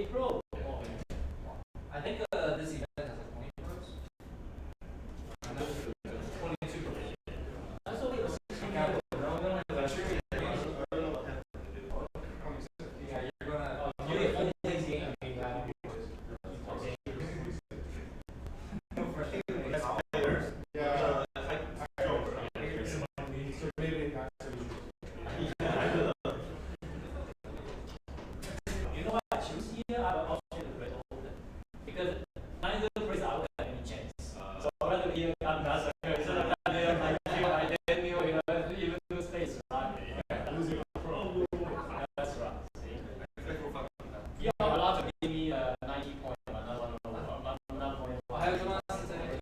Pro. I think this event has like 20 pros. I'm not sure. 22 pros. That's only a 16 Yeah, you're gonna play a full-day game. You know what I choose here? I'll choose the red open. Because nine of the phrase I would have any chance. So rather here, I'm not so I didn't know even the space. Losing pro. That's right. Yeah, allowed to give me 90 points. Not point. I have one since I did.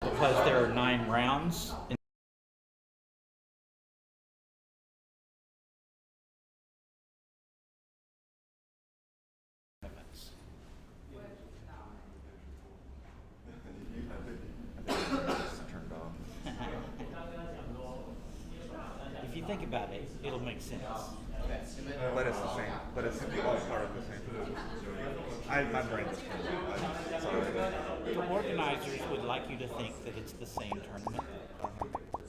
Because there are 9 rounds. If you think about it, it'll make sense. But it's the same. But it's all part of the same. My brain just turned. Sorry. organizers would like you to think that it's the same tournament.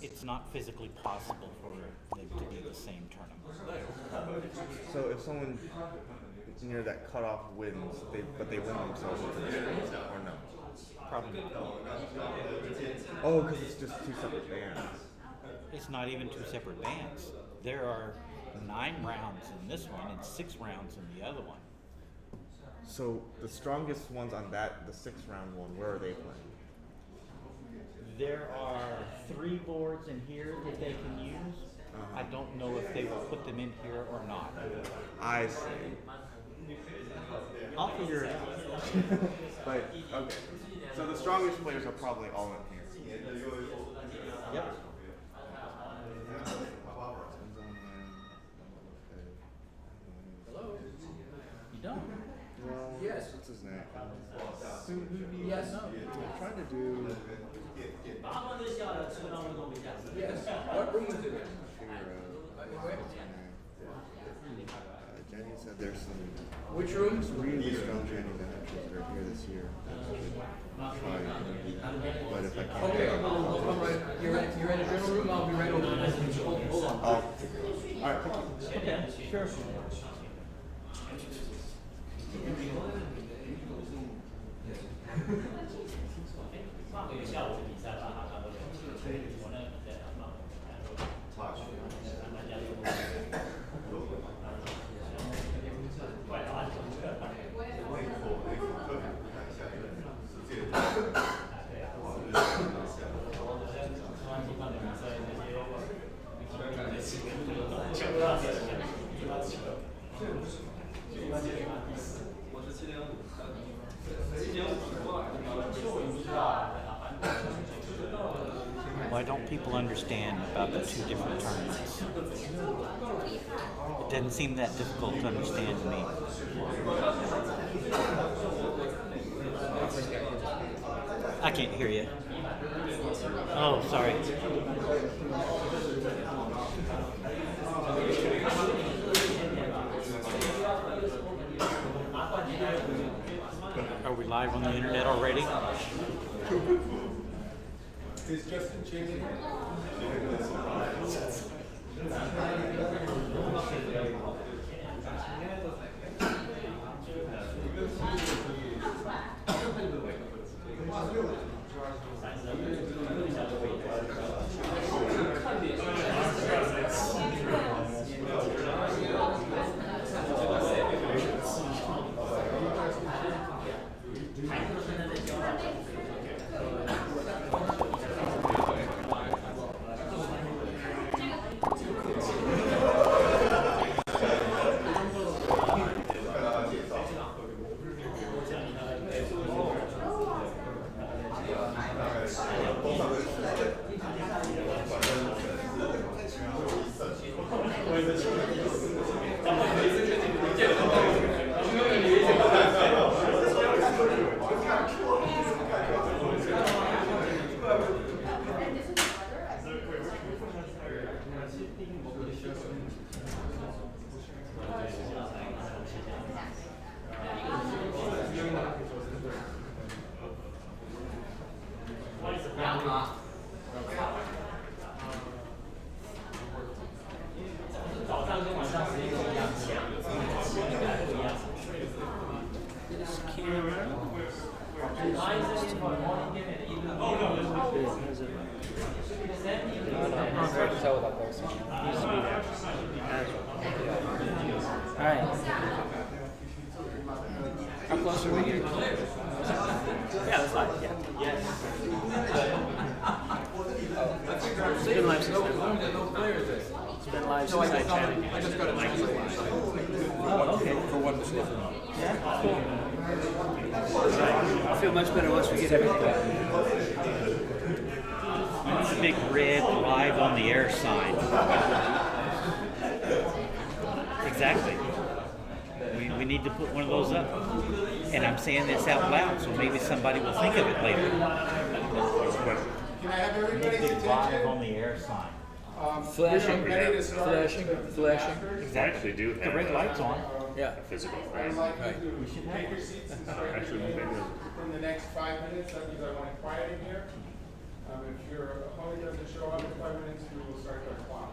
It's not physically possible for them to be the same tournament. So if someone near that cutoff wins, but they win themselves into the tournament, or no? Probably not. Oh, because it's just two separate bands. It's not even two separate bands. There are 9 rounds in this one and 6 rounds in the other one. So the strongest ones on that, the 6th round one, where are they playing? There are 3 boards in here that they can use. I don't know if they will put them in here or not. I see. I'll figure it out. But okay, so the strongest players are probably all in here. Yep. You don't? Well, Yes. what's his name? Yes. I'm trying to do. Yes. What room is it in? Figure out. Jenny said there's some Which room? really strong Jenny managers that are here this year. That should try. But if I can't. Okay, I'll come right. You're in a general room. I'll be right over there. Hold on. All right. Thank you. Okay, sure. Why don't people understand about the 2 different tournaments? It doesn't seem that difficult to understand to me. I can't hear you. Oh, sorry. Are we live on the internet already? Is Justin changing? Alright. How close are we getting? Yeah, that's fine. Yeah. It's been live since then. It's been live since I chatted. I just got a translate. Oh, okay. For one mistake. Yeah, cool. I'll feel much better once we get everything back. It's a big red live on the air sign. Exactly. We need to put one of those up. And I'm saying this out loud, so maybe somebody will think of it later. Can I have everybody's Big live attention? on the air sign. Flashing. Ready to start? Flashing. Exactly. do The have red that. light's on. Yeah. a physical frame. Right. We should have one. Actually, we may do. Within the next 5 minutes, that means I want it quiet in here. If your opponent doesn't show up in 5 minutes, we will start the clock.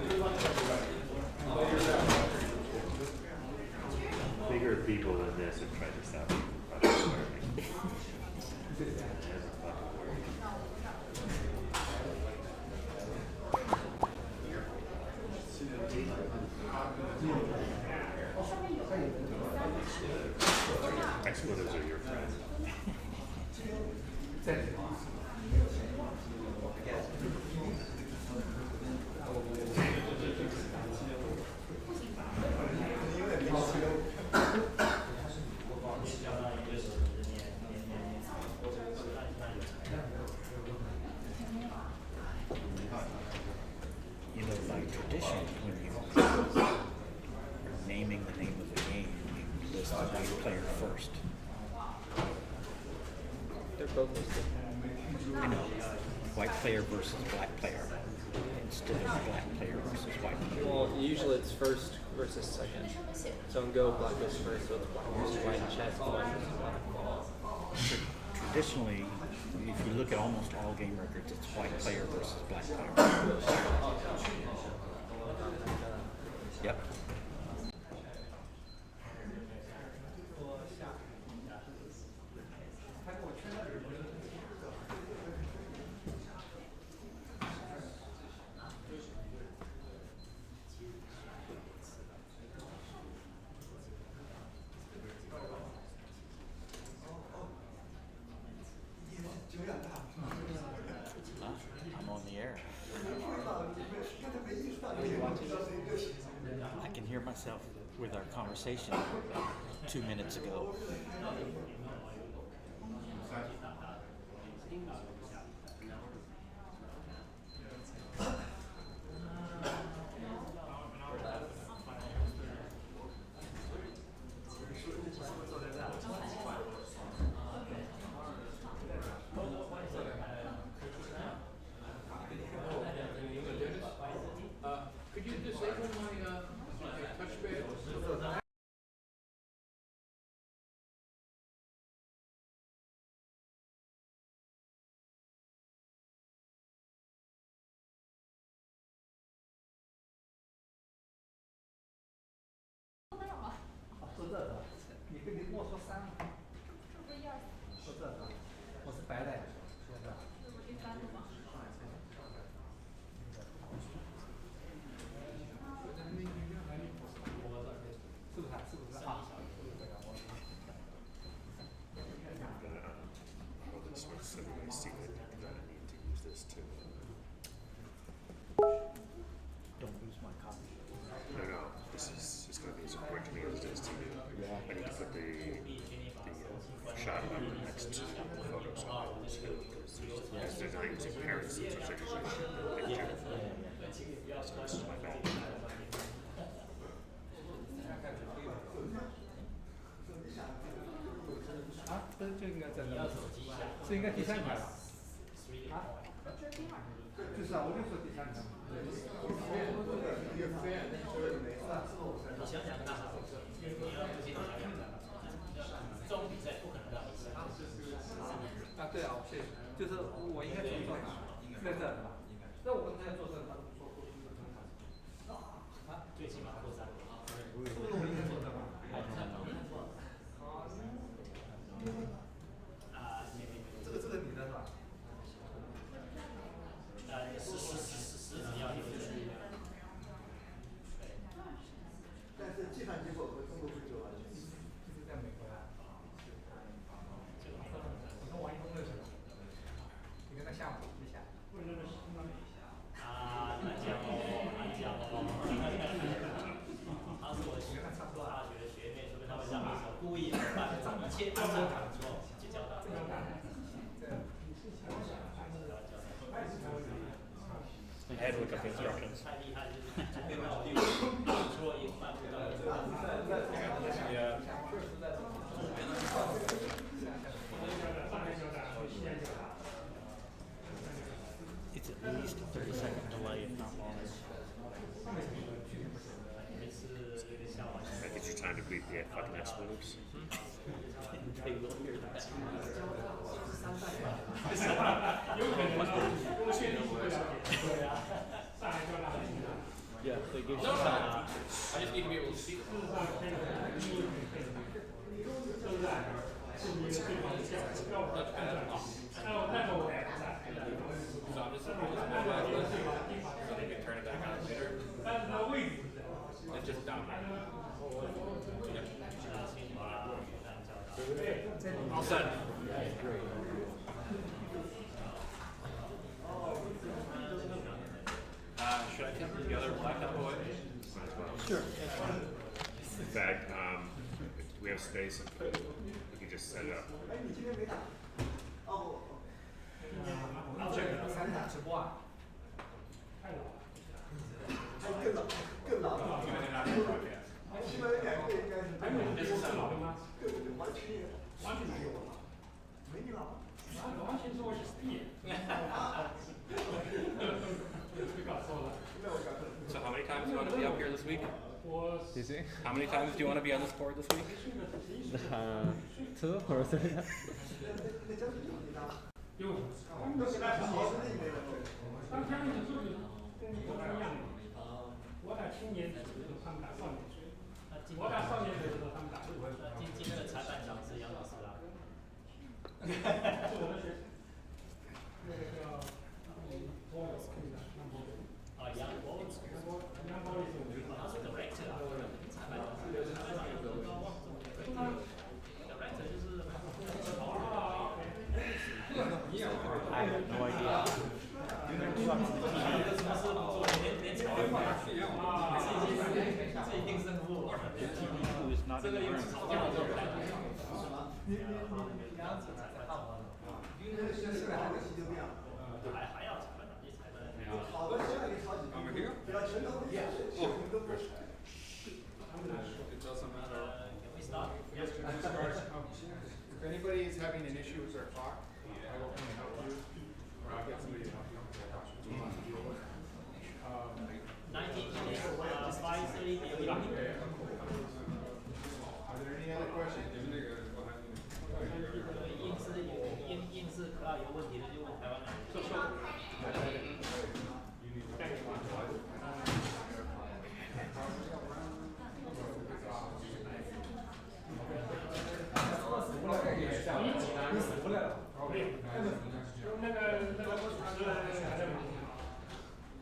Good luck, everybody. Play yourself. Bigger people than this have tried this out. Expletives are your friend. You know, by tradition, when you are naming the name of the game, you list the white player first. They're both listed. I know, white player versus black player instead of black player versus white player. Well, usually it's first versus second. So in Go, black goes first, so it's black versus white. In chess, white versus black. Traditionally, if you look at almost all game records, it's white player versus black player. Yep. I'm on the air. I can hear myself with our conversation 2 minutes ago. Could you disable my touchpad? This was everybody's secret that I need to use this too. Don't lose my copy. No, this is it's going to be as important to me as it is to you. I need to put the shot number next to the photos on it too, because they're not using parents, which are usually a picture. So this is my bad. 啊，这应该在那，这应该第三排吧？啊？就是啊，我就说第三排。你想想看，你要不信你想想看，这种比赛不可能让你赢。啊，对啊，谢谢。就是我应该做哪？在这儿吧？那我刚才做这，他说过去啊，最起码过3。我应该做这吧？这个你的是吧？是你要有去。但是计算结果和中国规则完全就是在美国啊。你跟王一峰认识吧？你跟他下吗？没下。啊，难讲哦，难讲哦。他是我大学的学妹，所以他会让你手故意把一切按照卡之后去教他。I had to look up the instructions. 太厉害了，就是出了一半不到。get fucking expletives. They will hear that. Yeah, they give you I just need to be able to see them. So I'm just supposed to go back this so they can turn it back on later. It's just down here. All set. Should I take the other blacktop away? Sure. In fact, we have space. We can just set it up. So how many times do you want to be up here this week? How many times do you want to be on this board this week? 2 or 3. 我打青年的时候，他们打少年队；我打少年队的时候，他们打入围。今天的裁判长是杨老师啦，是我的学生，那个叫杨博，杨博也是我们他是 director 啊，裁判长是裁判长有多高？director 就是。I have no idea. Who is not in the room. 还要裁判长，裁判。好的，现在给超级，不要全都演，全都不是。 Can we start? Yes, we can start. If anybody is having an issue with their clock, I will come and help you, or I'll get somebody to help you. 19 minutes, 5:30 p.m. Are there any other questions? 硬是有问题的就问台湾人。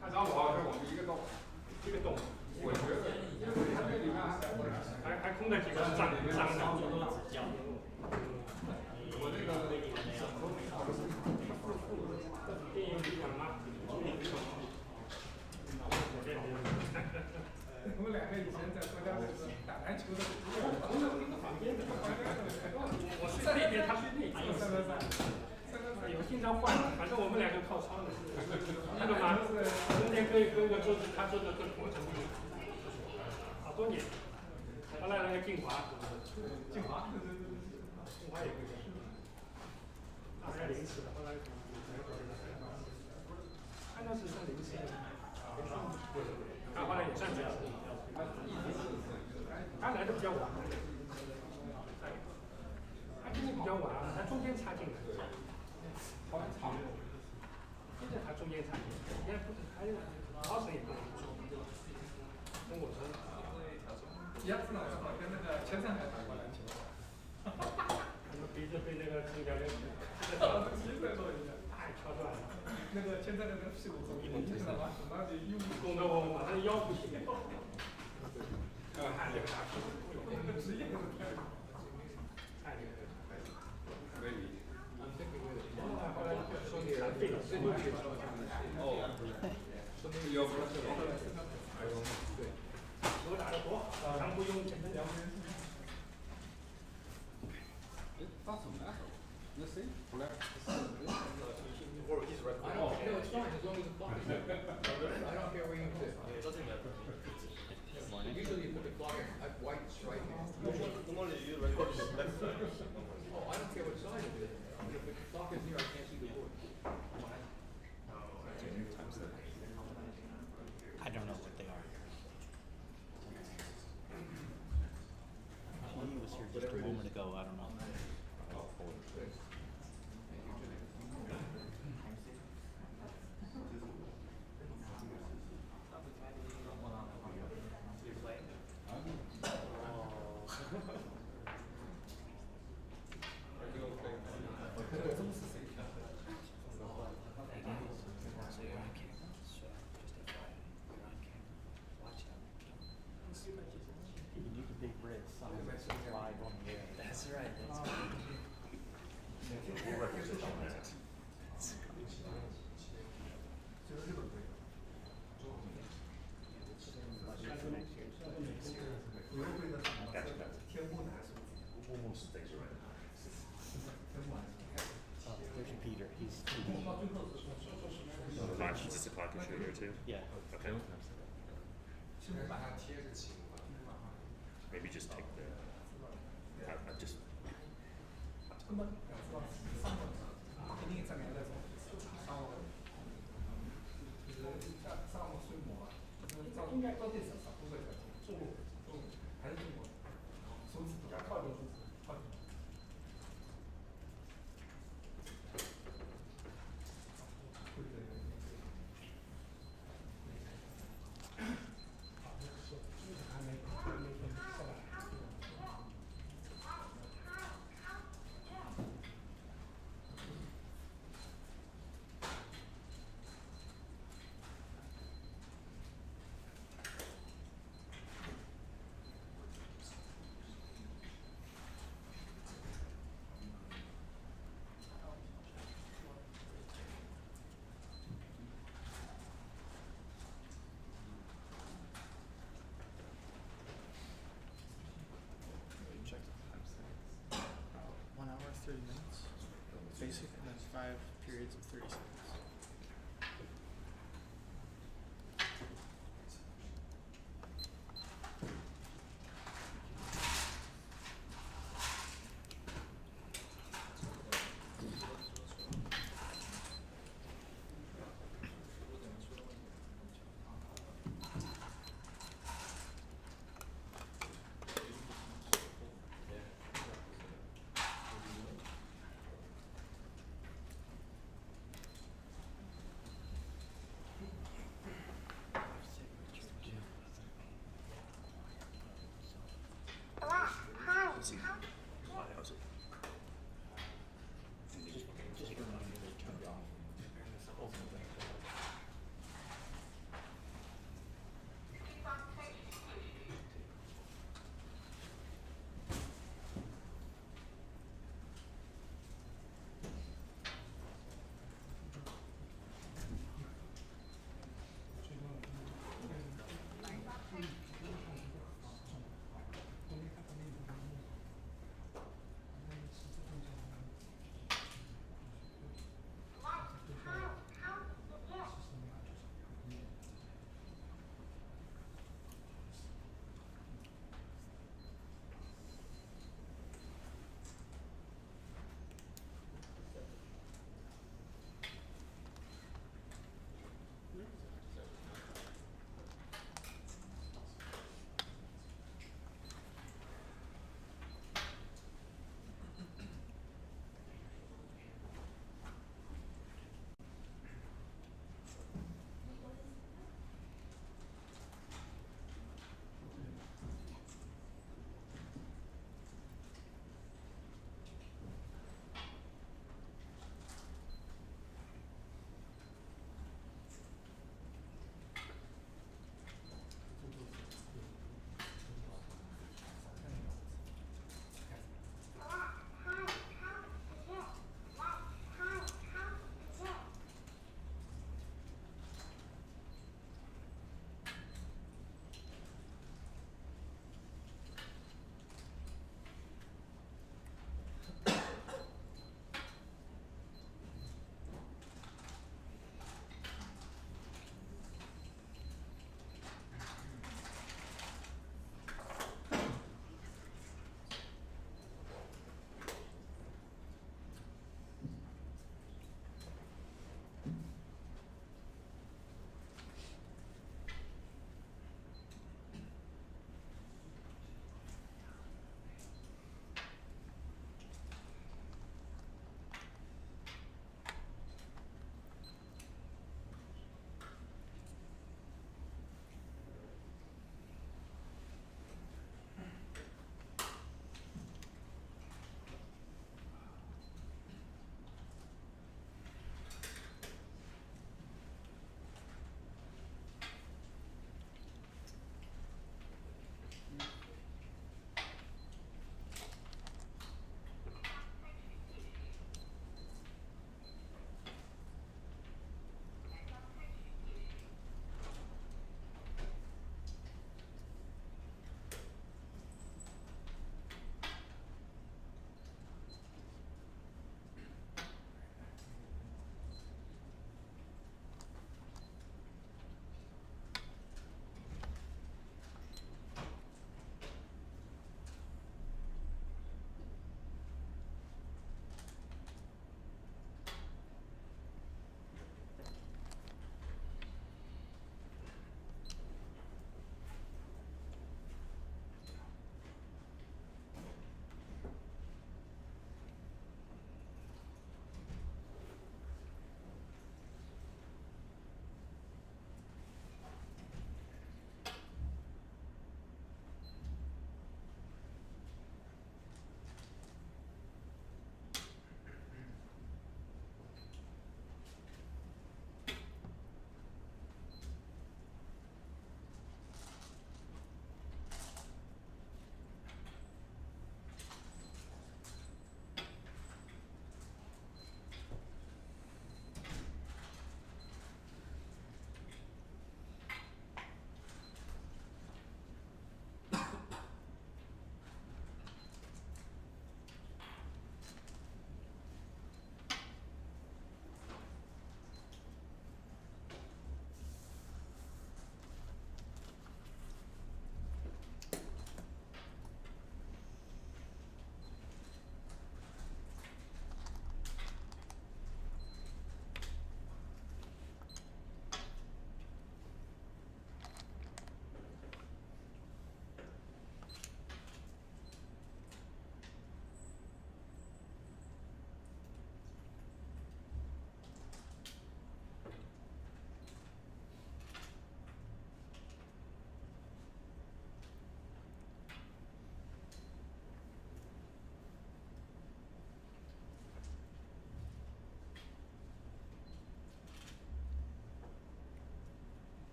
他找我是我们一个洞，我觉得，因为他这里面还空了几个脏的。我那个电影里讲吗？我们两个以前在国家队打篮球的，旁边的，我是这边，他是那边，3-3-3，有经常换，反正我们两个靠窗的，那个嘛，中间可以跟个桌子，他坐着跟我成立，好多年。后来那个静华也不行，后来临时的，后来按照是算临时的，他后来也上去了，他来的比较晚，他今天比较晚，他中间插进来，好像长，现在他中间插进来，现在不是还有老沈也不能说，跟我说。杨子老师好像那个前上海打过篮球，我们鼻子被那个郑教练，太敲断了。那个前在那个屁股后面，你知道吗？那就又拱得我马上腰不行。汗流浃背，那个职业都是太厉害了。可以。后来说给残废了，这就去了。哦，说明腰不是对。球打得多好，咱不用简单聊天。发什么呀？那谁出来？Or he's right. I know. No, it's fine as long as the clock is there. I don't care where you put it. It doesn't matter. Usually you put the clock at white stripe. The one that you record is left side. Oh, I don't care what side it is. If the clock is here, I can't see the board. I don't know what they are. ago. I don't know. You do the big red sign that's live on the air. That's right. That's We'll represent on that. Gotcha, gotcha. Almost things are right. There's Peter. He's Lunch, is this a clock issue here too? yeah. Okay. Maybe just take the, just, 肯定在那种商务，就是商务规模，应该到底是啥部分的？中国还是中国？数字比较靠近数字，靠近。对对对。还没听上来。Check the time. 1 hour, 30 minutes. Basic, and then 5 periods of 30 seconds.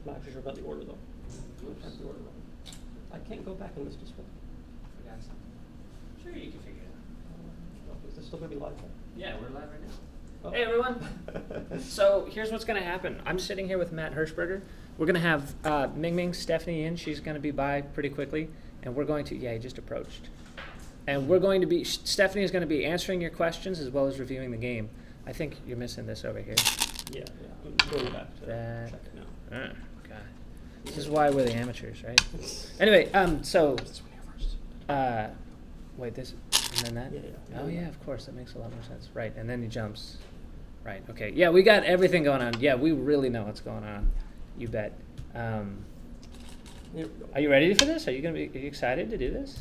not actually sure about the order though. I don't have the order though. I can't go back in this display. Forgot something. Sure, you can figure it out. Is this still gonna be live? Yeah, we're live right now. Oh. Hey everyone. So here's what's gonna happen. I'm sitting here with Matt Hirschberger. We're gonna have Mingming Stephanie in. She's gonna be by pretty quickly, and we're going to. Yeah, he just approached. And we're going to be. Stephanie is going to be answering your questions as well as reviewing the game. I think you're missing this over here. Yeah. I'm going back to That. check it now. God. This is why we're the amateurs, right? Anyway, so. Wait, this and then that. Yeah. Oh yeah, of course. That makes a lot more sense. Right, and then he jumps. Right. Okay. Yeah, we got everything going on. Yeah, we really know what's going on. You bet. Are you ready for this? Are you excited to do this?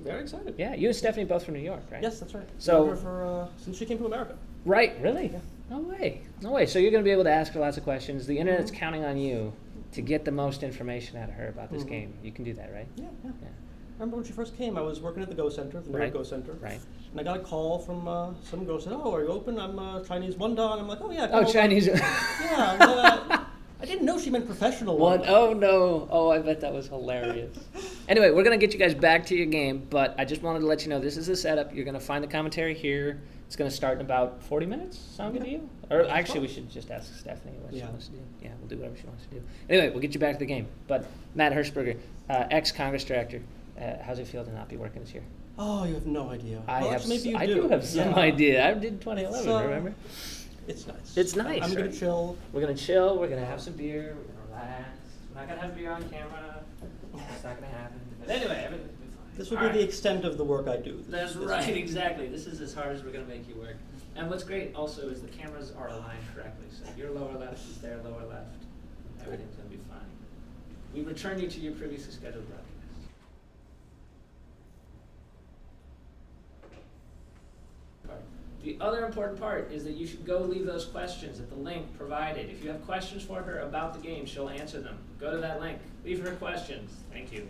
Very excited. Yeah, you and Stephanie both from New York, right? Yes, that's right. So Known her for since she came to America. Right, really? Yeah. No way. No way. So you're going to be able to ask her lots of questions. The internet's counting on you to get the most information out of her about this game. You can do that, right? Yeah. I remember when she first came, I was working at the Go Center, the New York Go Center. Right. And I got a call from some girl said, "Oh, are you open? I'm Chinese Wanda." And I'm like, "Oh yeah." Oh, Chinese. Yeah. I didn't know she meant professional one. Oh no. Oh, I bet that was hilarious. Anyway, we're going to get you guys back to your game, but I just wanted to let you know this is the setup. You're going to find the commentary here. It's going to start in about 40 minutes. Sound good to you? Or actually, we should just ask Stephanie what she wants to do. Yeah, we'll do whatever she wants to do. Anyway, we'll get you back to the game. But Matt Hirschberger, ex-Congress director, how's it feel to not be working this year? Oh, you have no idea. I do have some idea. I did 2011, remember? It's nice. It's nice. I'm going to chill. We're going to chill. We're going to have some beer. We're going to relax. We're not going to have beer on camera. It's not going to happen. But anyway, everything will be fine. This will be the extent of the work I do. That's right, exactly. This is as hard as we're going to make you work. And what's great also is the cameras are aligned correctly. So your lower left is their lower left. Everything's going to be fine. We return you to your previously scheduled broadcast. The other important part is that you should go leave those questions at the link provided. If you have questions for her about the game, she'll answer them. Go to that link. Leave her questions. Thank you.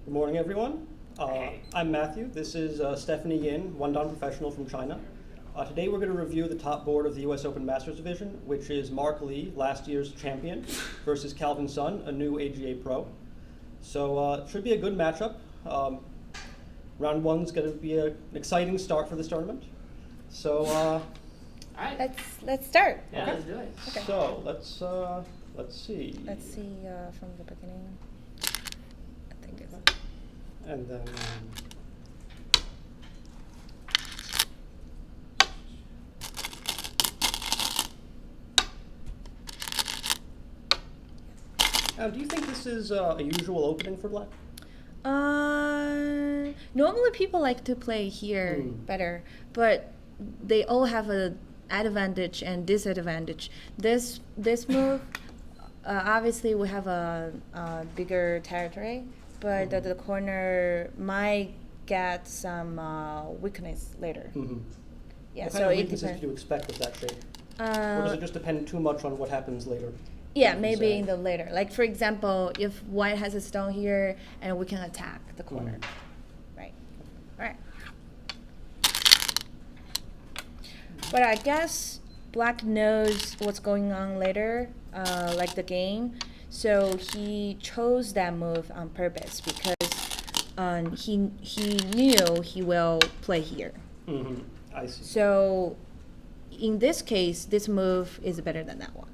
Good morning, everyone. I'm Matthew. This is Stephanie Yin, Wondan professional from China. Today we're going to review the top board of the US Open Masters Division, which is Mark Lee, last year's champion, versus Calvin Sun, a new AGA pro. So it should be a good matchup. Round one's going to be an exciting start for this tournament. So All right. Let's start. Yeah, let's do it. Okay. So let's see. Let's see from the beginning. I think it's And then do you think this is a usual opening for Black? normally people like to play here better, but they all have an advantage and disadvantage. This move, obviously we have a bigger territory, but the corner might get some weakness later. Yeah, What so kind of it weaknesses depends. do you expect with that shape? Or does it just depend too much on what happens later? Yeah, you maybe say? in the later. Like for example, if white has a stone here and we can attack the corner. Right. Alright. But I guess black knows what's going on later, like the game. So he chose that move on purpose because he knew he will play here. I see. So in this case, this move is better than that one.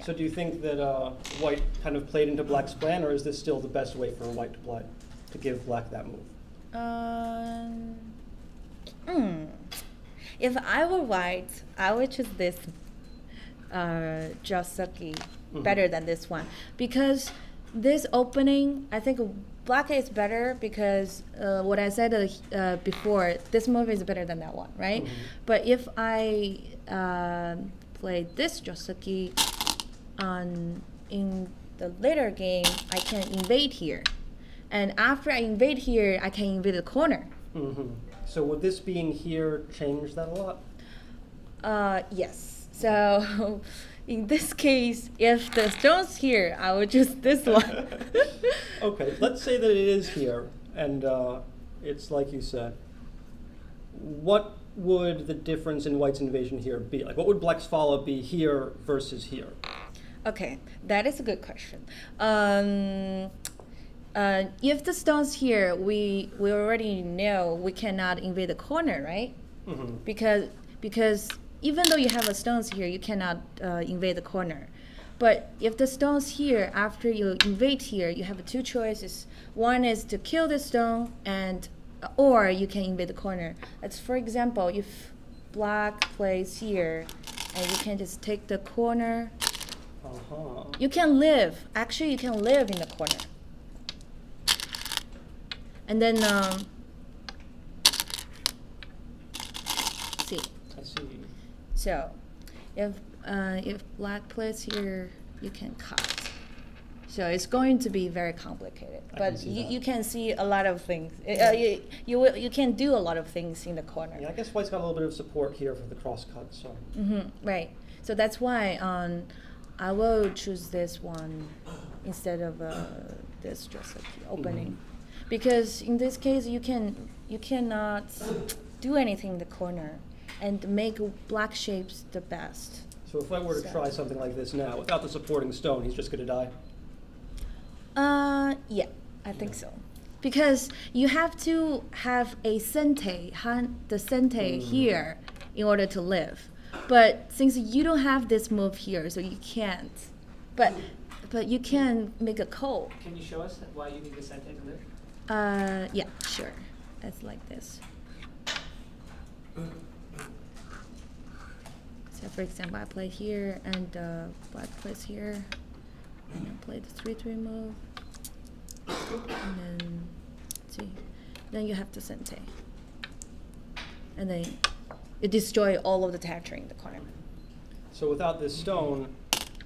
So do you think that white kind of played into black's plan, or is this still the best way for white to play, to give black that move? If I were white, I would choose this Josuke better than this one, because this opening, I think black is better because what I said before, this move is better than that one, right? But if I play this Josuke in the later game, I can invade here, and after I invade here, I can invade the corner. So would this being here change that a lot? Yes. So in this case, if the stone's here, I would choose this one. Okay, let's say that it is here, and it's like you said. What would the difference in white's invasion here be? Like, what would black's follow be here versus here? Okay, that is a good question. If the stone's here, we already know we cannot invade the corner, right? Because even though you have a stones here, you cannot invade the corner. But if the stone's here, after you invade here, you have two choices. One is to kill the stone, or you can invade the corner. That's, for example, if black plays here, and you can just take the corner. You can live. Actually, you can live in the corner. And then see. I see. So, if black plays here, you can cut. So it's going to be very complicated. But you can see a lot of things. You can do a lot of things in the corner. Yeah, I guess white's got a little bit of support here for the cross cut. So. Right. So that's why I will choose this one instead of this just like opening, because in this case you cannot do anything in the corner and make black shapes the best. So if I were to try something like this now without the supporting stone, he's just going to die. Yeah, I think so, because you have to have a sente, the sente here in order to live. But since you don't have this move here, so you can't. But you can make a call. Can you show us why you need the sente to live? Yeah, sure. It's like this. So for example, I play here, and black plays here, and I play the 3-3 move, and then see, then you have the sente, and then you destroy all of the territory in the corner. So without this stone,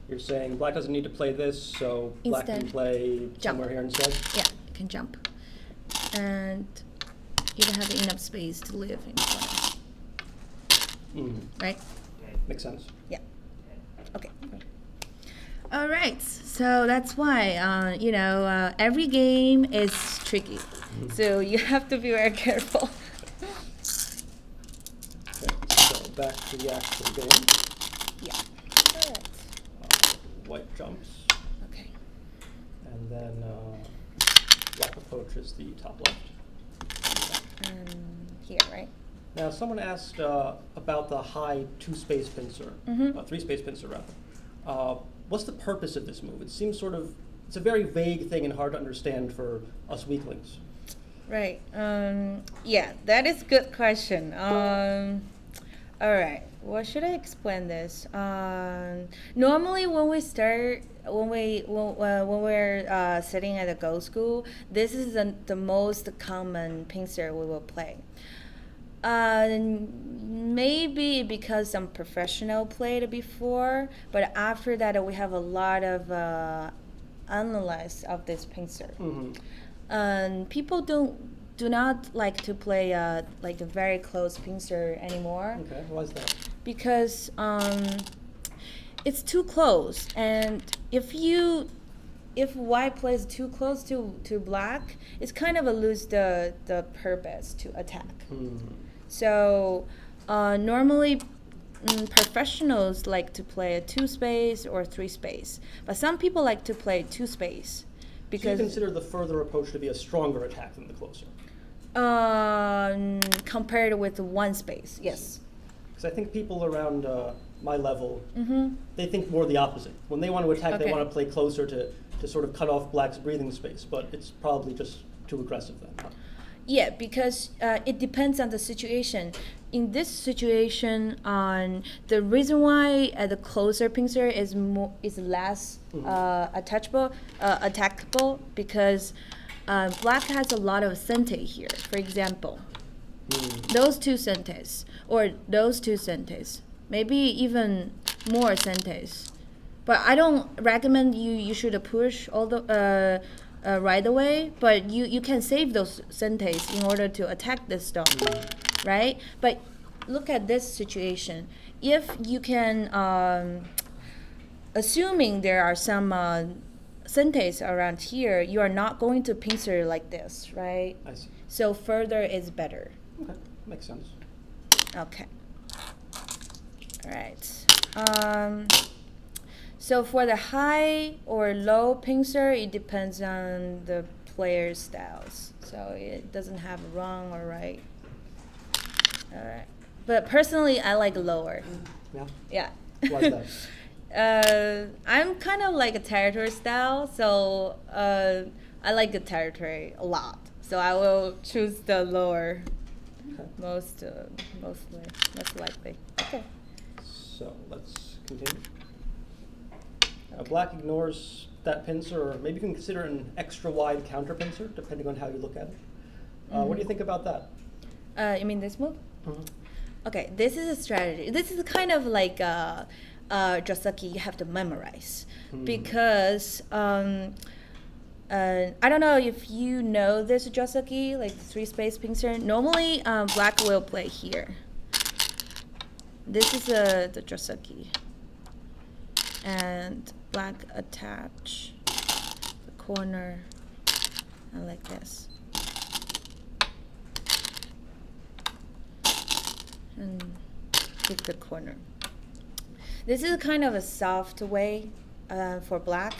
you're saying black doesn't need to play this, so black can play somewhere here instead? Yeah, you can jump. And you don't have enough space to live in the corner. Right? Makes sense. Yeah. Okay. All right, so that's why every game is tricky, so you have to be very careful. Okay, so back to the actual game. Yeah. All right. White jumps, Okay. and then black approaches the top left. Here, right? Now, someone asked about the high two-space pincer, three-space pincer rather. What's the purpose of this move? It seems it's a very vague thing and hard to understand for us weaklings. Right. Yeah, that is a good question. All right. What should I explain this? Normally, when we're sitting at a Go school, this is the most common pincer we will play. Maybe because some professional played before, but after that we have a lot of analysis of this pincer. People do not like to play like a very close pincer anymore. Okay, why is that? Because it's too close, and if white plays too close to black, it's kind of lose the purpose to attack. So normally professionals like to play a 2-space or 3-space, but some people like to play 2-space because so you consider the further approach to be a stronger attack than the closer? Compared with 1-space, yes. Because I think people around my level, they think more the opposite. When they want to attack, they want to play closer to sort of cut off black's breathing space, but it's probably just too aggressive then. Huh? Yeah, because it depends on the situation. In this situation, the reason why the closer pincer is less attackable because black has a lot of sente here. For example, those two sentes or those two sentes, maybe even more sentes. But I don't recommend you should push all the right away, but you can save those sentes in order to attack this stone, right? But look at this situation. If you can, assuming there are some sentes around here, you are not going to pincer like this, right? I see. So further is better. Okay, makes sense. Okay. All right. So for the high or low pincer, it depends on the player's styles. So it doesn't have wrong or right. All right. But personally, I like lower. Yeah? Yeah. Why is that? I'm kind of like a territory style, so I like the territory a lot. So I will choose the lower most likely. Okay. So let's continue. Black ignores that pincer, or maybe you can consider it an extra wide counter pincer, depending on how you look at it. What do you think about that? You mean this move? Okay, this is a strategy. This is kind of like Joseki you have to memorize because I don't know if you know this Joseki, like the 3-space pincer. Normally, black will play here. This is the Joseki. And black attach the corner and like this. And keep the corner. This is kind of a soft way for black,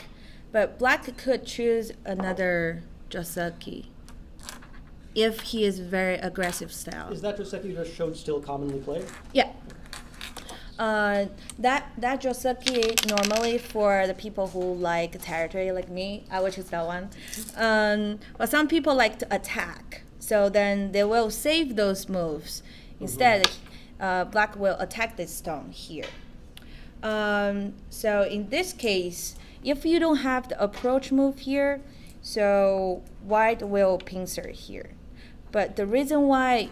but black could choose another Joseki if he is very aggressive style. Is that Joseki you just showed still commonly played? Yeah. That Joseki normally for the people who like territory like me, I would choose that one. But some people like to attack, so then they will save those moves. Instead, black will attack this stone here. So in this case, if you don't have the approach move here, so white will pincer here. But the reason why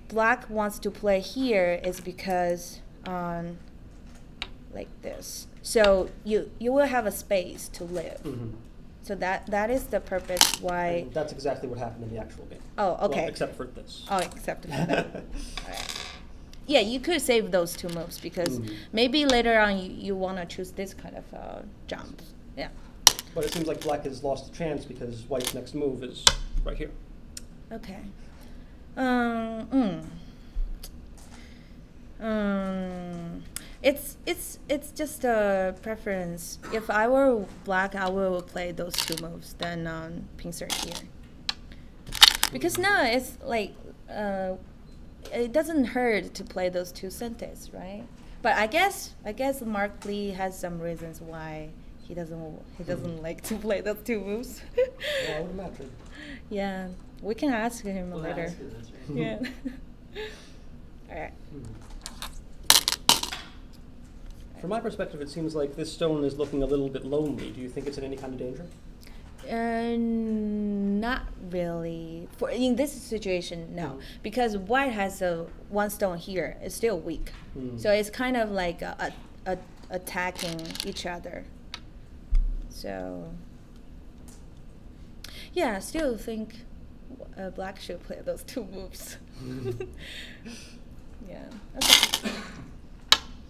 black wants to play here is because like this. So you will have a space to live. So that is the purpose why. And that's exactly what happened in the actual game. Oh, okay. Well, except for this. Oh, except for that. All right. yeah, you could save those two moves because maybe later on you want to choose this kind of jump. Yeah. But it seems like black has lost the chance because white's next move is right here. Okay. It's just a preference. If I were black, I will play those two moves, then pincer here. Because now it's like it doesn't hurt to play those two sentences, right? But I guess Mark Lee has some reasons why he doesn't like to play those two moves. Yeah, I would imagine. Yeah, we can ask him later. Ask him, that's right. Yeah. All right. From my perspective, it seems like this stone is looking a little bit lonely. Do you think it's in any kind of danger? Not really. For in this situation, no, because white has one stone here. It's still weak, so it's kind of like attacking each other. So yeah, I still think black should play those two moves. Yeah. Okay.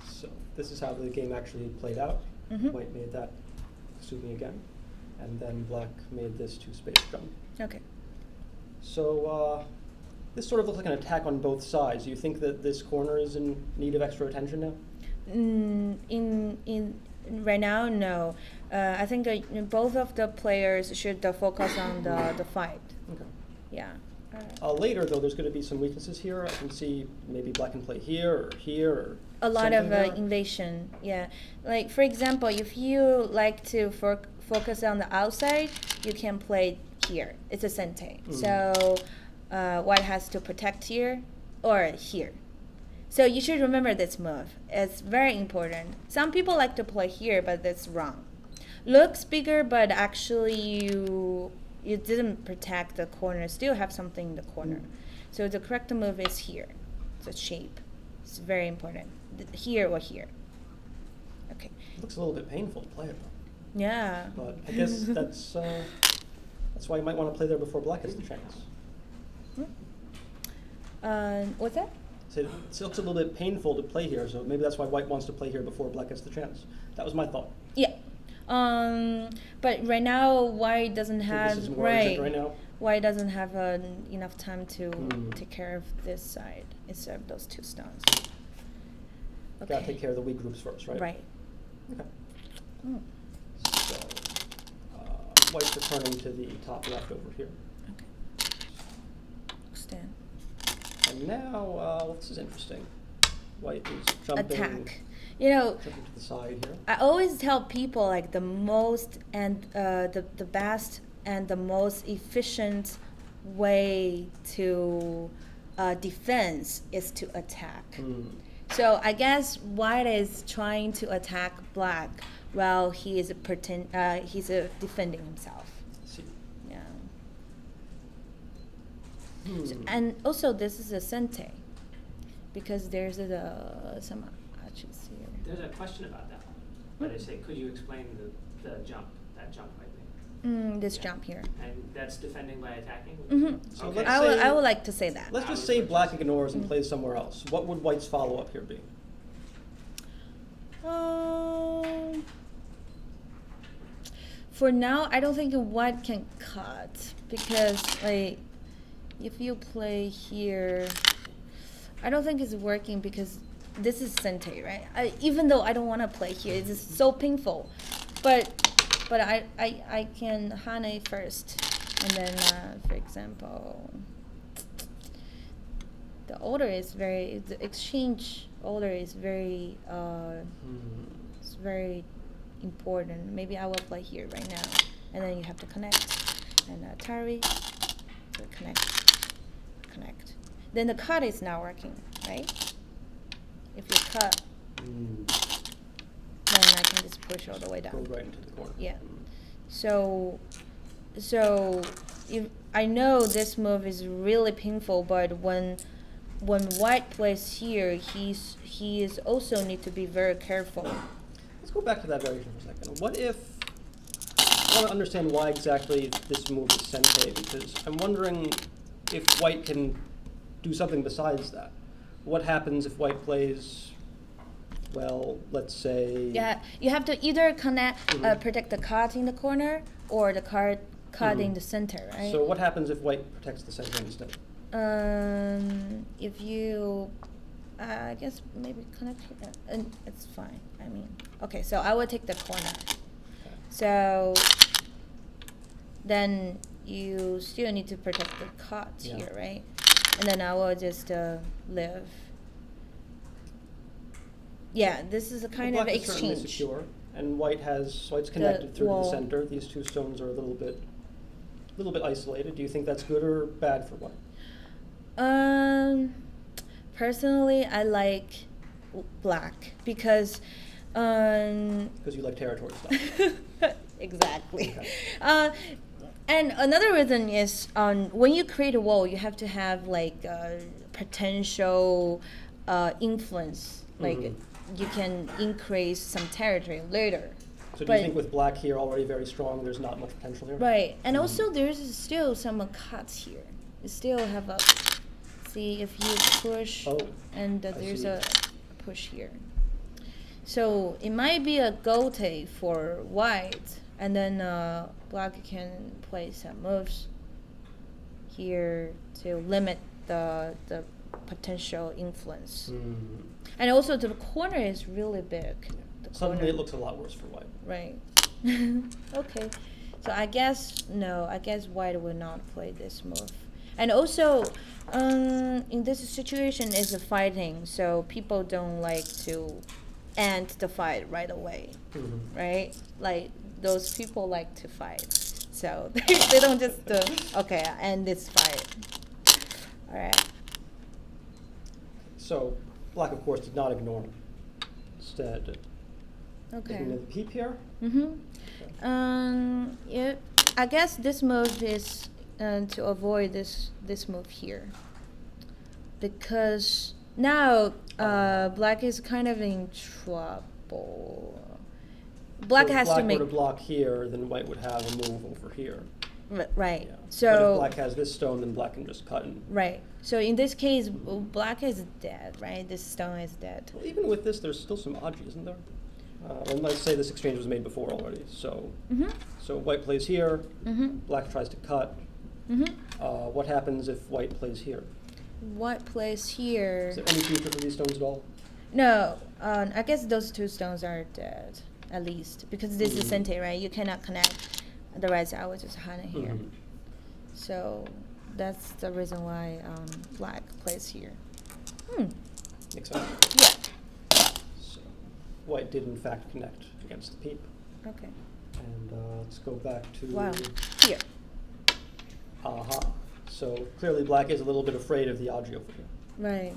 So this is how the game actually played out. White made that, assuming again, and then black made this two-space jump. Okay. So this sort of looks like an attack on both sides. Do you think that this corner is in need of extra attention now? In right now, no. I think both of the players should focus on the fight. Okay. Yeah. Later, though, there's going to be some weaknesses here. I can see maybe black can play here or here or a lot of there. invasion. Yeah. Like for example, if you like to focus on the outside, you can play here. It's a sente. So white has to protect here or here. So you should remember this move. It's very important. Some people like to play here, but that's wrong. Looks bigger, but actually you didn't protect the corner. Still have something in the corner. So the correct move is here. It's a shape. It's very important. Here or here. Okay. It looks a little bit painful to play it, though. Yeah. But I guess that's why you might want to play there before black has the chance. What's that? So it looks a little bit painful to play here, so maybe that's why white wants to play here before black gets the chance. That was my thought. Yeah. But right now, white doesn't have this is more urgent right now? White doesn't have enough time to take care of this side instead of those two stones. Okay. Gotta take care of the weak groups first, right? Right. Okay. So white's returning to the top left over here. Okay. Stand. And now, this is interesting. White is jumping. Attack. You know, jumping to the side here. I always tell people like the most and the best and the most efficient way to defense is to attack. So I guess white is trying to attack black while he is defending himself. Let's see. Yeah. So, and also this is a sente because there's some arches here. There's a question about that one. But they say, could you explain the jump, that jump right there? This jump here. And that's defending by attacking? So Okay. I would like to say that. Let's just say black ignores and plays somewhere else. What would white's follow-up here be? For now, I don't think white can cut because like if you play here, I don't think it's working because this is sente, right? Even though I don't want to play here, it's just so painful. But I can hane first, and then for example, the the exchange order is very it's very important. Maybe I will play here right now, and then you have to connect and Atari to connect. Then the cut is not working, right? If you cut, then I can just push all the way down. Go right into the corner. Yeah. So if I know this move is really painful, but when white plays here, he is also need to be very careful. Let's go back to that variation for a second. What if I want to understand why exactly this move is sente, because I'm wondering if white can do something besides that. what happens if white plays, well, let's say... Yeah, you have to either protect the card in the corner or the card in the center, right? So what happens if white protects the center instead? If you, I guess maybe connect here, and it's fine. I mean, okay, so I will take the corner. So then you still need to protect the cards here, right? And then I will just live. Yeah, this is a kind of Black is certainly exchange. secure, and white's connected through to the center. These two stones are a little bit isolated. Do you think that's good or bad for white? Personally, I like black because you like territory stuff. Exactly. Okay. And another reason is when you create a wall, you have to have like potential influence. Like you can increase some territory later. So do you think with black here already very strong, there's not much potential here? Right, and also there's still some cuts here. You still have a, see if you push, and there's a push here. So it might be a go take for white, and then black can play some moves here to limit the potential influence. And also the corner is really big. Suddenly it looks a lot worse for white. Right. Okay. So I guess white will not play this move. And also, in this situation is a fighting, so people don't like to end the fight right away, right? Like those people like to fight, so they don't just okay, end this fight. All right. So black, of course, did not ignore him. Instead, taking the peep here. Yeah. I guess this move is to avoid this move here, because now black is kind of in trouble. Black has to make. If black were to block here, then white would have a move over here. Right. Yeah. So. But if black has this stone, then black can just cut and. Right. So in this case, black is dead, right? This stone is dead. Well, even with this, there's still some oddity, isn't there? And let's say this exchange was made before already. So, so white plays here. Black tries to cut. What happens if white plays here? White plays here. Is there any future for these stones at all? No. I guess those two stones are dead, at least, because this is center, right? You cannot connect the right side. I was just hiding here. So that's the reason why black plays here. Makes sense. Yeah. So white did in fact connect against the peep. Okay. And let's go back to here. So clearly black is a little bit afraid of the Agi over here. Right.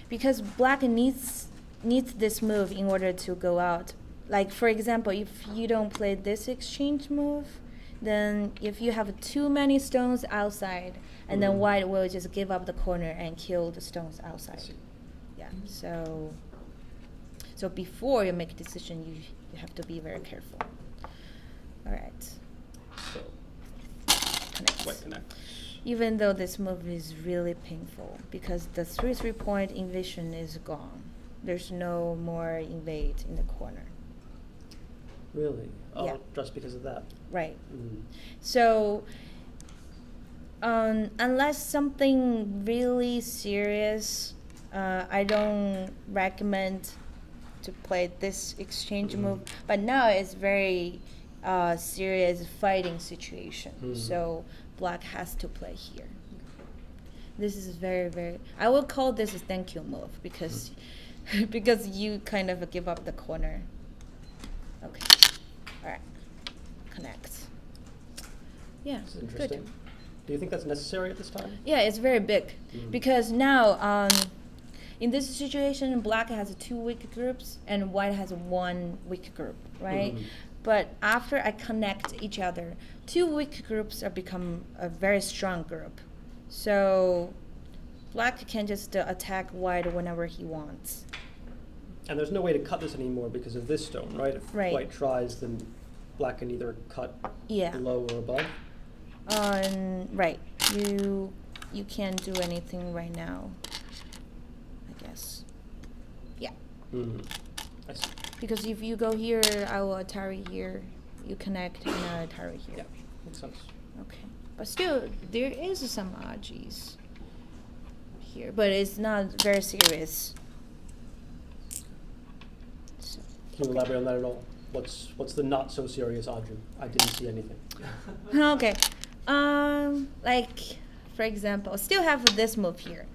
Because black needs this move in order to go out. Like for example, if you don't play this exchange move, then if you have too many stones outside, and then white will just give up the corner and kill the stones outside. Yeah. So before you make a decision, you have to be very careful. All right. So connect. White connects. Even though this move is really painful, because the 3-3-point invasion is gone. There's no more invade in the corner. Really? Oh, yeah. Just because of that? Right. So, unless something really serious, I don't recommend to play this exchange move. But now it's very serious fighting situation. So black has to play here. This is very, very. I will call this a thank you move because because you kind of give up the corner. Okay. All right. Connect. Yeah. That's interesting. Good. Do you think that's necessary at this time? Yeah, it's very big because now in this situation, black has 2 weak groups and white has 1 weak group, right? But after I connect each other, 2 weak groups are become a very strong group. So black can just attack white whenever he wants. And there's no way to cut this anymore because of this stone, right? If white tries, then black can either cut below or above. Right. you can't do anything right now, I guess. Yeah. I see. Because if you go here, I will Atari here. You connect and I Atari here. Yeah, makes sense. Okay. But still, there is some RGs here, but it's not very serious. So, Can you elaborate on that at all? What's the not so serious Aju? I didn't see anything. okay. Like, for example, still have this move here.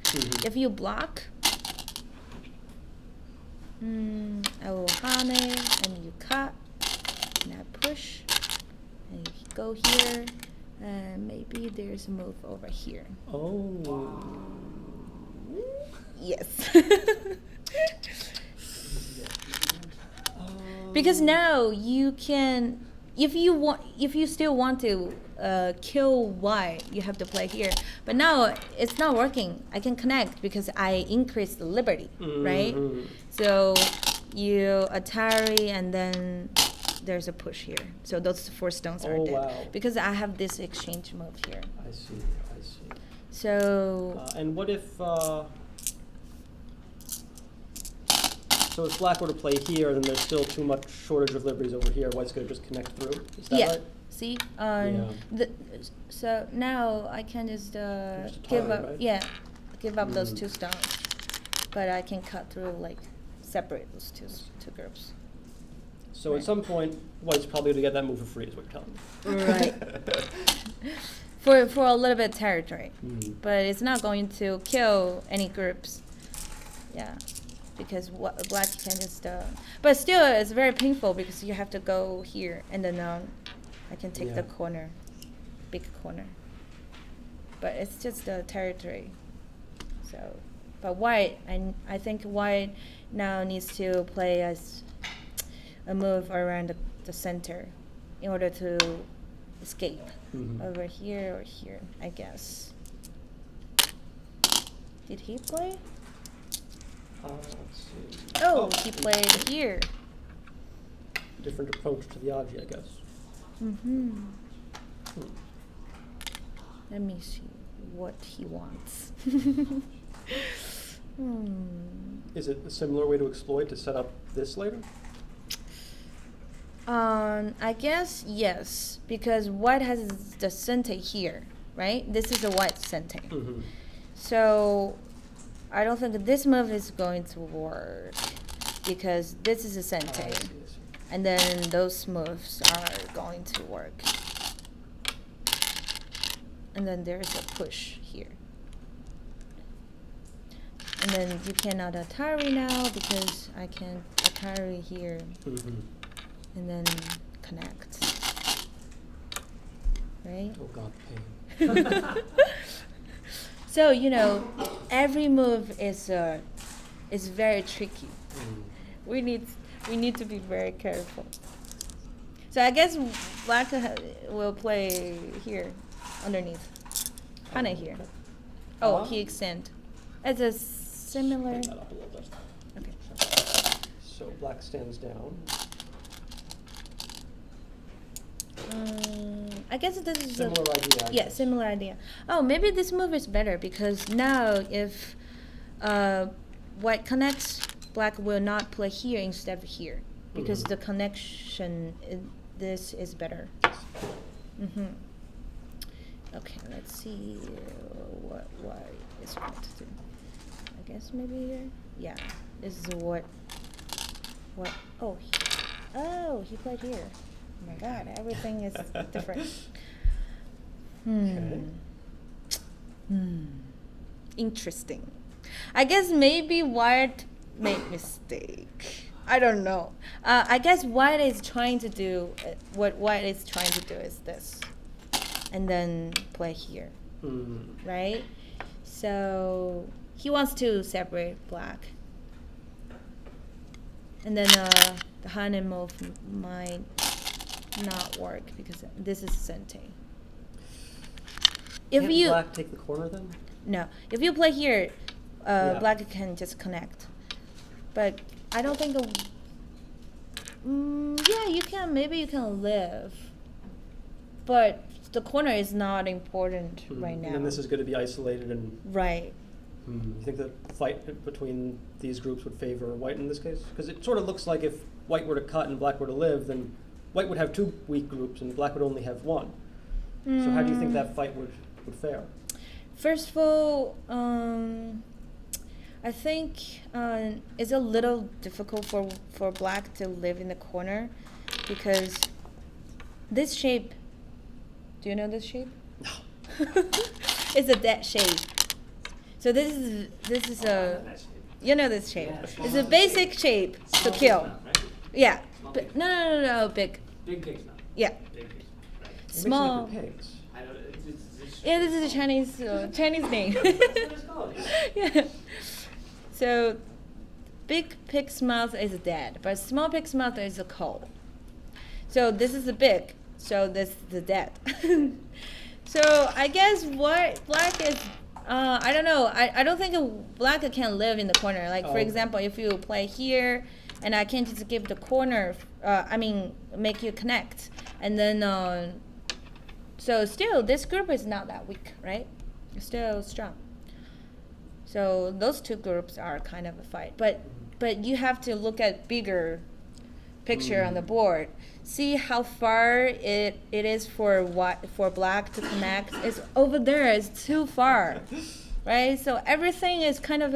If you block, I will hane and you cut, and I push, and you go here, and maybe there's a move over here. Oh. Yes. Because now you can, if you still want to kill Y, you have to play here. But now it's not working. I can connect because I increased the liberty, right? So you Atari and then there's a push here. So those 4 stones are dead. Wow. Because I have this exchange move here. I see. So And what if so if black were to play here, then there's still too much shortage of liberties over here. White's going to just connect through. Is that right? See, Yeah. so now I can just give up. right? Yeah, give up those 2 stones, but I can cut through, like separate those two groups. So Right. at some point, White's probably going to get that move for free, is what you're telling me. Right. For a little bit of territory, but it's not going to kill any groups. Yeah. Because black can just, but still it's very painful because you have to go here and then I can take the corner, big corner. But it's just the territory. So, but white, I think white now needs to play as a move around the center in order to escape over here or here, I guess. Did he play? Let's see. Oh, he played here. Different approach to the Aji, I guess. Let me see what he wants. Is it a similar way to exploit to set up this later? I guess yes, because white has the center here, right? This is a white center. So I don't think this move is going to work because this is a center, and then those moves are going to work. And then there's a push here. And then you cannot Atari now because I can Atari here and then connect. Right? Oh God, pain. So, every move is very tricky. We need to be very careful. So I guess black will play here, underneath, kind of here. Oh, he extend. It's a similar. That up a little bit. Okay. So black stands down. I guess this is Similar idea. I Yeah, guess. similar idea. Oh, maybe this move is better because now if white connects, black will not play here instead of here because the connection this is better. Okay, let's see what white is going to do. I guess maybe here. Yeah, this is what. Oh, he played here. Oh my God, everything is different. Interesting. I guess maybe white made mistake. I don't know. I guess white is trying to do what white is trying to do is this, and then play here, right? So he wants to separate black, and then the hane move might not work because this is center. If Can't you black take the corner then? No, if you play here, Yeah. black can just connect. But I don't think. Yeah, you can. Maybe you can live. But the corner is not important right now. And then this is going to be isolated and. Right. You think the fight between these groups would favor white in this case? Because it sort of looks like if white were to cut and black were to live, then white would have 2 weak groups and black would only have 1. So how do you think that fight would fare? First of all, I think it's a little difficult for black to live in the corner because this shape, do you know this shape? No. It's a dead shape. So this is a, you know this shape. It's a basic shape to kill. Yeah. But no, big. Big pigs now. Yeah. Big pigs. Right. Small. Pigs. I know it's Yeah, this is a Chinese name. That's what it's called. Yeah. So, big pig's mouth is dead, but small pig's mouth is cold. So this is the big, so this is the dead. So I guess what black is, I don't know. I don't think a black can live in the corner. Like for example, if you play here, and I can just give the corner, make you connect, and then. So still, this group is not that weak, right? It's still strong. So those 2 groups are kind of a fight, but you have to look at bigger picture on the board. See how far it is for black to connect. It's over there. It's too far, right? So everything is kind of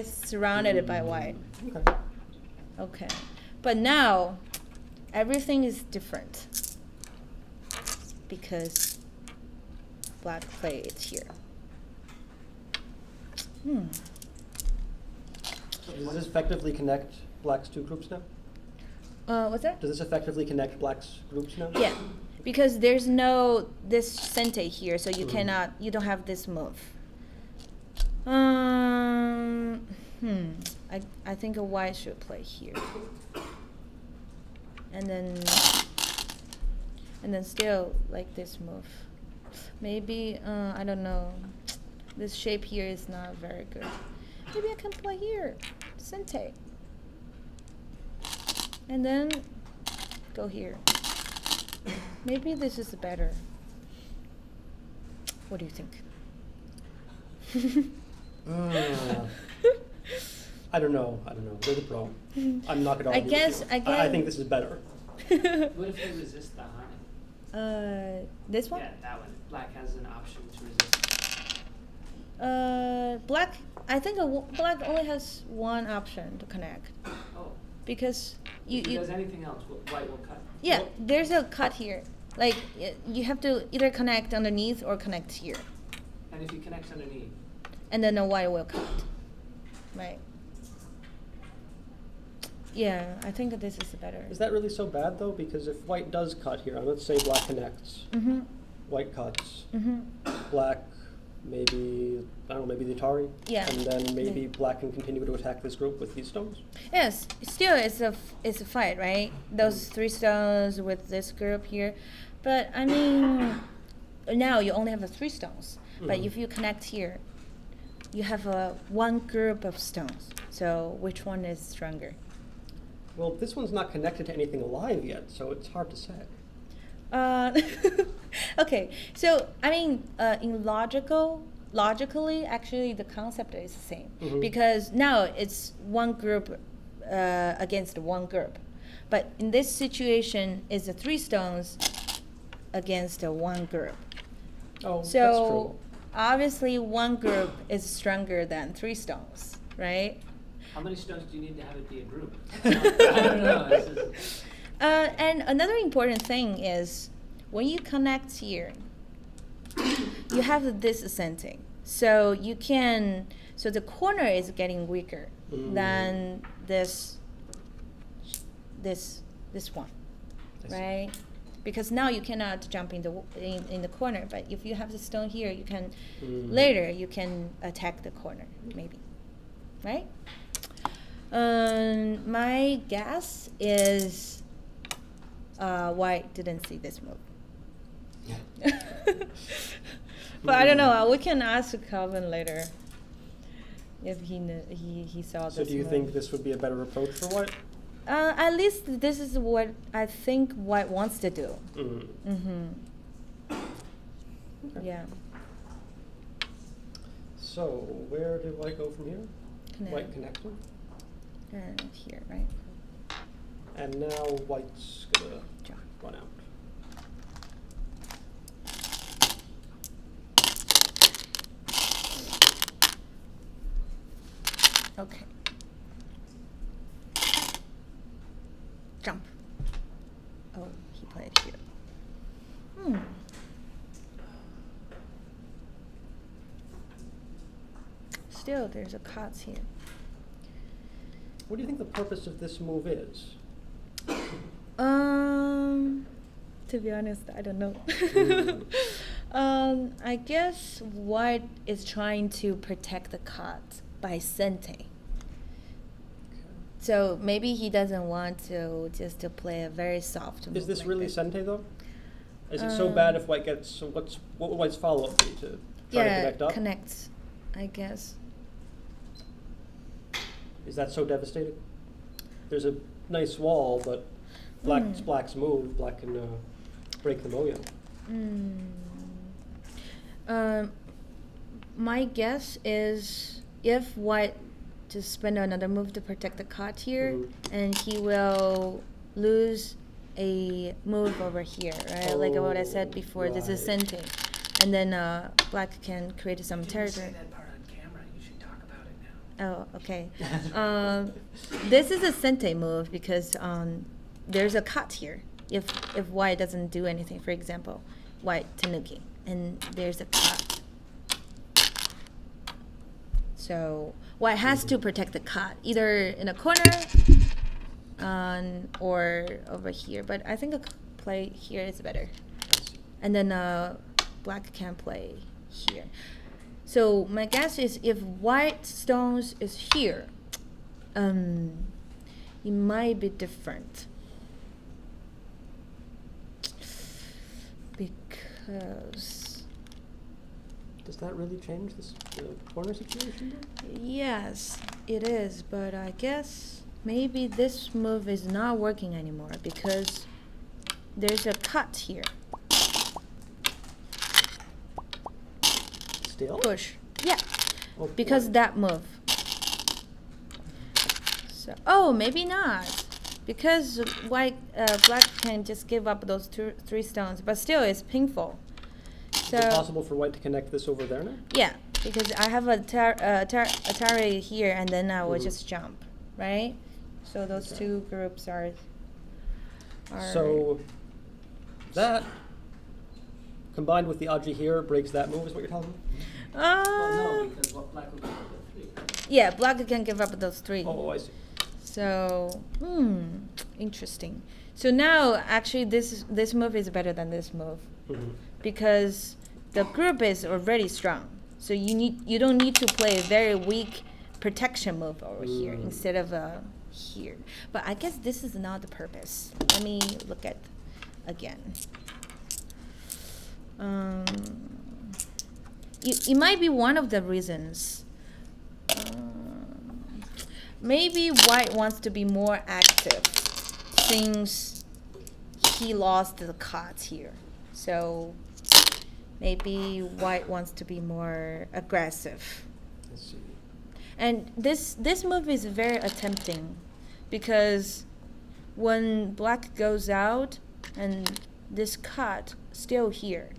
surrounded by white. Okay, but now everything is different because black played it here. So does this effectively connect black's 2 groups now? What's that? Does this effectively connect black's groups now? Yeah, because there's no this center here, so you cannot. You don't have this move. I think a white should play here, and then still like this move. Maybe I don't know. This shape here is not very good. Maybe I can play here, center, and then go here. Maybe this is better. What do you think? I don't know. They're the pro. I'm not gonna argue with you. I think this is better. What if they resist the Hane? This one? Yeah, that one. Black has an option to resist. Black. I think black only has one option to connect. Oh. Because if he does anything else, white will cut. Yeah, there's a cut here. Like you have to either connect underneath or connect here. And if he connects underneath. And then the white will cut. Right. Yeah, I think this is better. Is that really so bad though? Because if white does cut here, let's say black connects, white cuts, black maybe, I don't know, maybe the Atari, and then maybe black can continue to attack this group with these stones? Yes, still it's a fight, right? Those 3 stones with this group here. But I mean, now you only have 3 stones. But if you connect here, you have one group of stones. So which one is stronger? Well, this one's not connected to anything alive yet, so it's hard to say. Okay, so I mean, logically, actually, the concept is the same because now it's one group against one group, but in this situation, it's 3 stones against one group. Oh, so that's true. Obviously, one group is stronger than 3 stones, right? How many stones do you need to have it be a group? I don't know. And another important thing is when you connect here, you have this ascending. So you can, so the corner is getting weaker than this one, right? Because now you cannot jump in the corner. But if you have the stone here, you can later you can attack the corner maybe, right? My guess is white didn't see this move. But I don't know. We can ask Calvin later if he saw this. So do you think this would be a better approach for white? At least this is what I think white wants to do. Yeah. So where did white go from here? Connect. White connected. And here, right? And now white's gonna Jump. run out. Okay. Jump. Oh, he played here. Still, there's a cut here. What do you think the purpose of this move is? To be honest, I don't know. I guess white is trying to protect the cut by sente. So maybe he doesn't want to just to play a very soft move. Is this like really this. sente though? Is it so bad if white gets? So what would white's follow up be to try to connect up? Connects, I guess. Is that so devastating? There's a nice wall, but black's move. Black can break the moyo. My guess is if white just spend another move to protect the cut here, and he will lose a move over here, right? Like what I said before, this is sente. And then black can create some territory. Say that part on camera. You should talk about it now. Oh, okay. This is a sente move because there's a cut here. If white doesn't do anything, for example, white tanuki, and there's a cut. So white has to protect the cut, either in a corner or over here. But I think a play here is better. And then black can play here. So my guess is if white stones is here, it might be different. Because Does that really change this corner situation? yes, it is, but I guess maybe this move is not working anymore because there's a cut here. Still? Push. Yeah. Oh, Because boy. that move. So maybe not. Because white black can just give up those three stones, but still it's painful. Is it possible for white to connect this over there now? Yeah, because I have a Atari here, and then I will just jump, right? So those two groups are. So that combined with the Aji here breaks that move, is what you're telling me? No, because what black will give up the 3. Yeah, black can give up those 3. Oh, I see. So, interesting. So now, actually, this move is better than this move because the group is already strong. So you don't need to play a very weak protection move over here instead of here. But I guess this is not the purpose. Let me look at again. It might be one of the reasons. Maybe white wants to be more active since he lost the cut here. So maybe white wants to be more aggressive. Let's see. And this move is very tempting because when black goes out and this cut still here.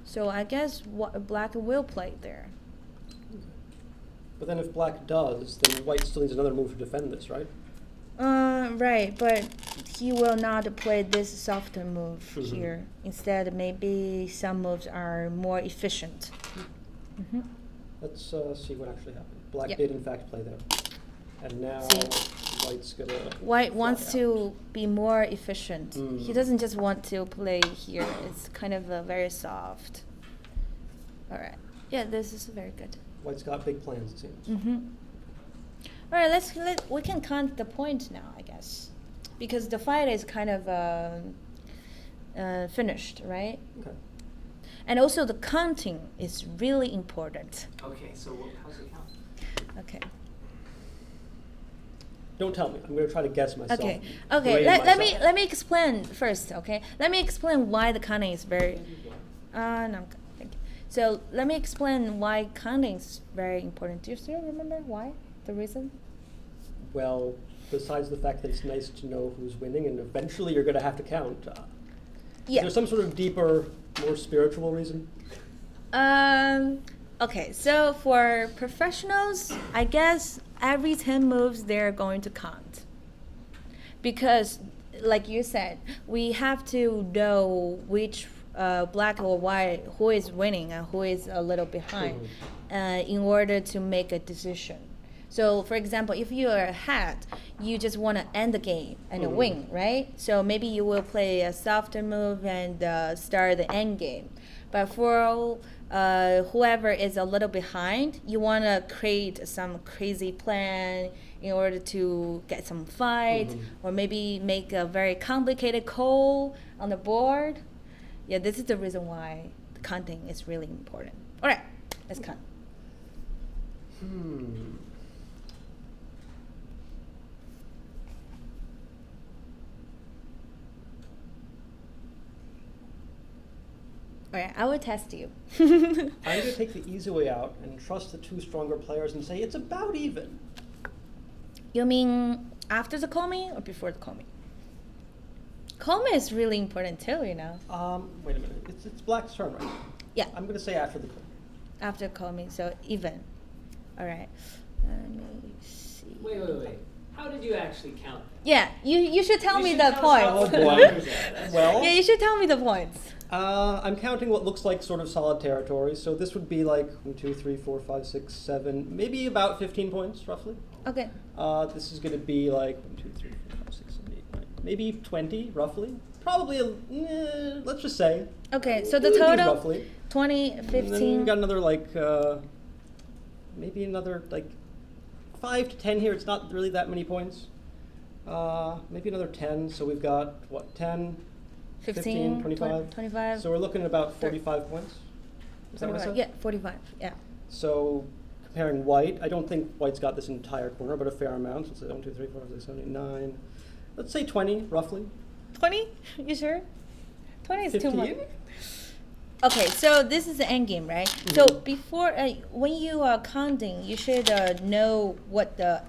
So I guess black will play there. But then if black does, then white still needs another move to defend this, right? Right, but he will not play this softer move here. Instead, maybe some moves are more efficient. Let's see what actually happened. Black did in fact play there. And now white's gonna... White wants to be more efficient. He doesn't just want to play here. It's kind of very soft. All right. Yeah, this is very good. White's got big plans, it seems. All right, we can count the point now, I guess, because the fight is kind of finished, right? Okay. And also the counting is really important. Okay, so how's it count? Okay. Don't tell me. I'm going to try to guess myself. Okay. Let me explain first. Okay. Let me explain why the counting is very. No, thank you. So let me explain why counting is very important. Do you still remember why? The reason? Well, besides the fact that it's nice to know who's winning, and eventually you're going to have to count. Yeah. Is there some sort of deeper, more spiritual reason? Okay, so for professionals, I guess every 10 moves they're going to count. Because, like you said, we have to know which black or white, who is winning and who is a little behind in order to make a decision. So, for example, if you're ahead, you just want to end the game and win, right? So maybe you will play a softer move and start the end game. But for whoever is a little behind, you want to create some crazy plan in order to get some fight, or maybe make a very complicated call on the board. Yeah, this is the reason why the counting is really important. All right, let's count. All right, I will test you. I'm going to take the easy way out and trust the two stronger players and say it's about even. You mean after the komi or before the komi? Komi is really important too, you know. Wait a minute. It's black's turn, right? Yeah. I'm going to say after the komi. After komi, so even. All right. Let me see. Wait. How did you actually count? Yeah, you should tell me the tell us points. Oh boy. Well, Yeah, you should tell me the points. I'm counting what looks like sort of solid territory. So this would be like 1, 2, 3, 4, 5, 6, 7, maybe about 15 points roughly. Okay. This is going to be like 1, 2, 3, 4, 5, 6, 7, 8, 9, maybe 20 roughly. Probably, let's just say. Okay, so the these total roughly. 20, And then 15. we got another like, maybe another like 5 to 10 here. It's not really that many points. Maybe another 10. So we've got what, 10, 15, 25. 25. So we're looking at about 45 points. Is that what I said? Yeah, 45. Yeah. So comparing white, I don't think white's got this entire corner, but a fair amount. So let's say 1, 2, 3, 4, 5, 6, 7, 8, 9. Let's say 20, roughly. 20? You sure? 20 is 15? too much. Okay, so this is the end game, right? So before, when you are counting, you should know what the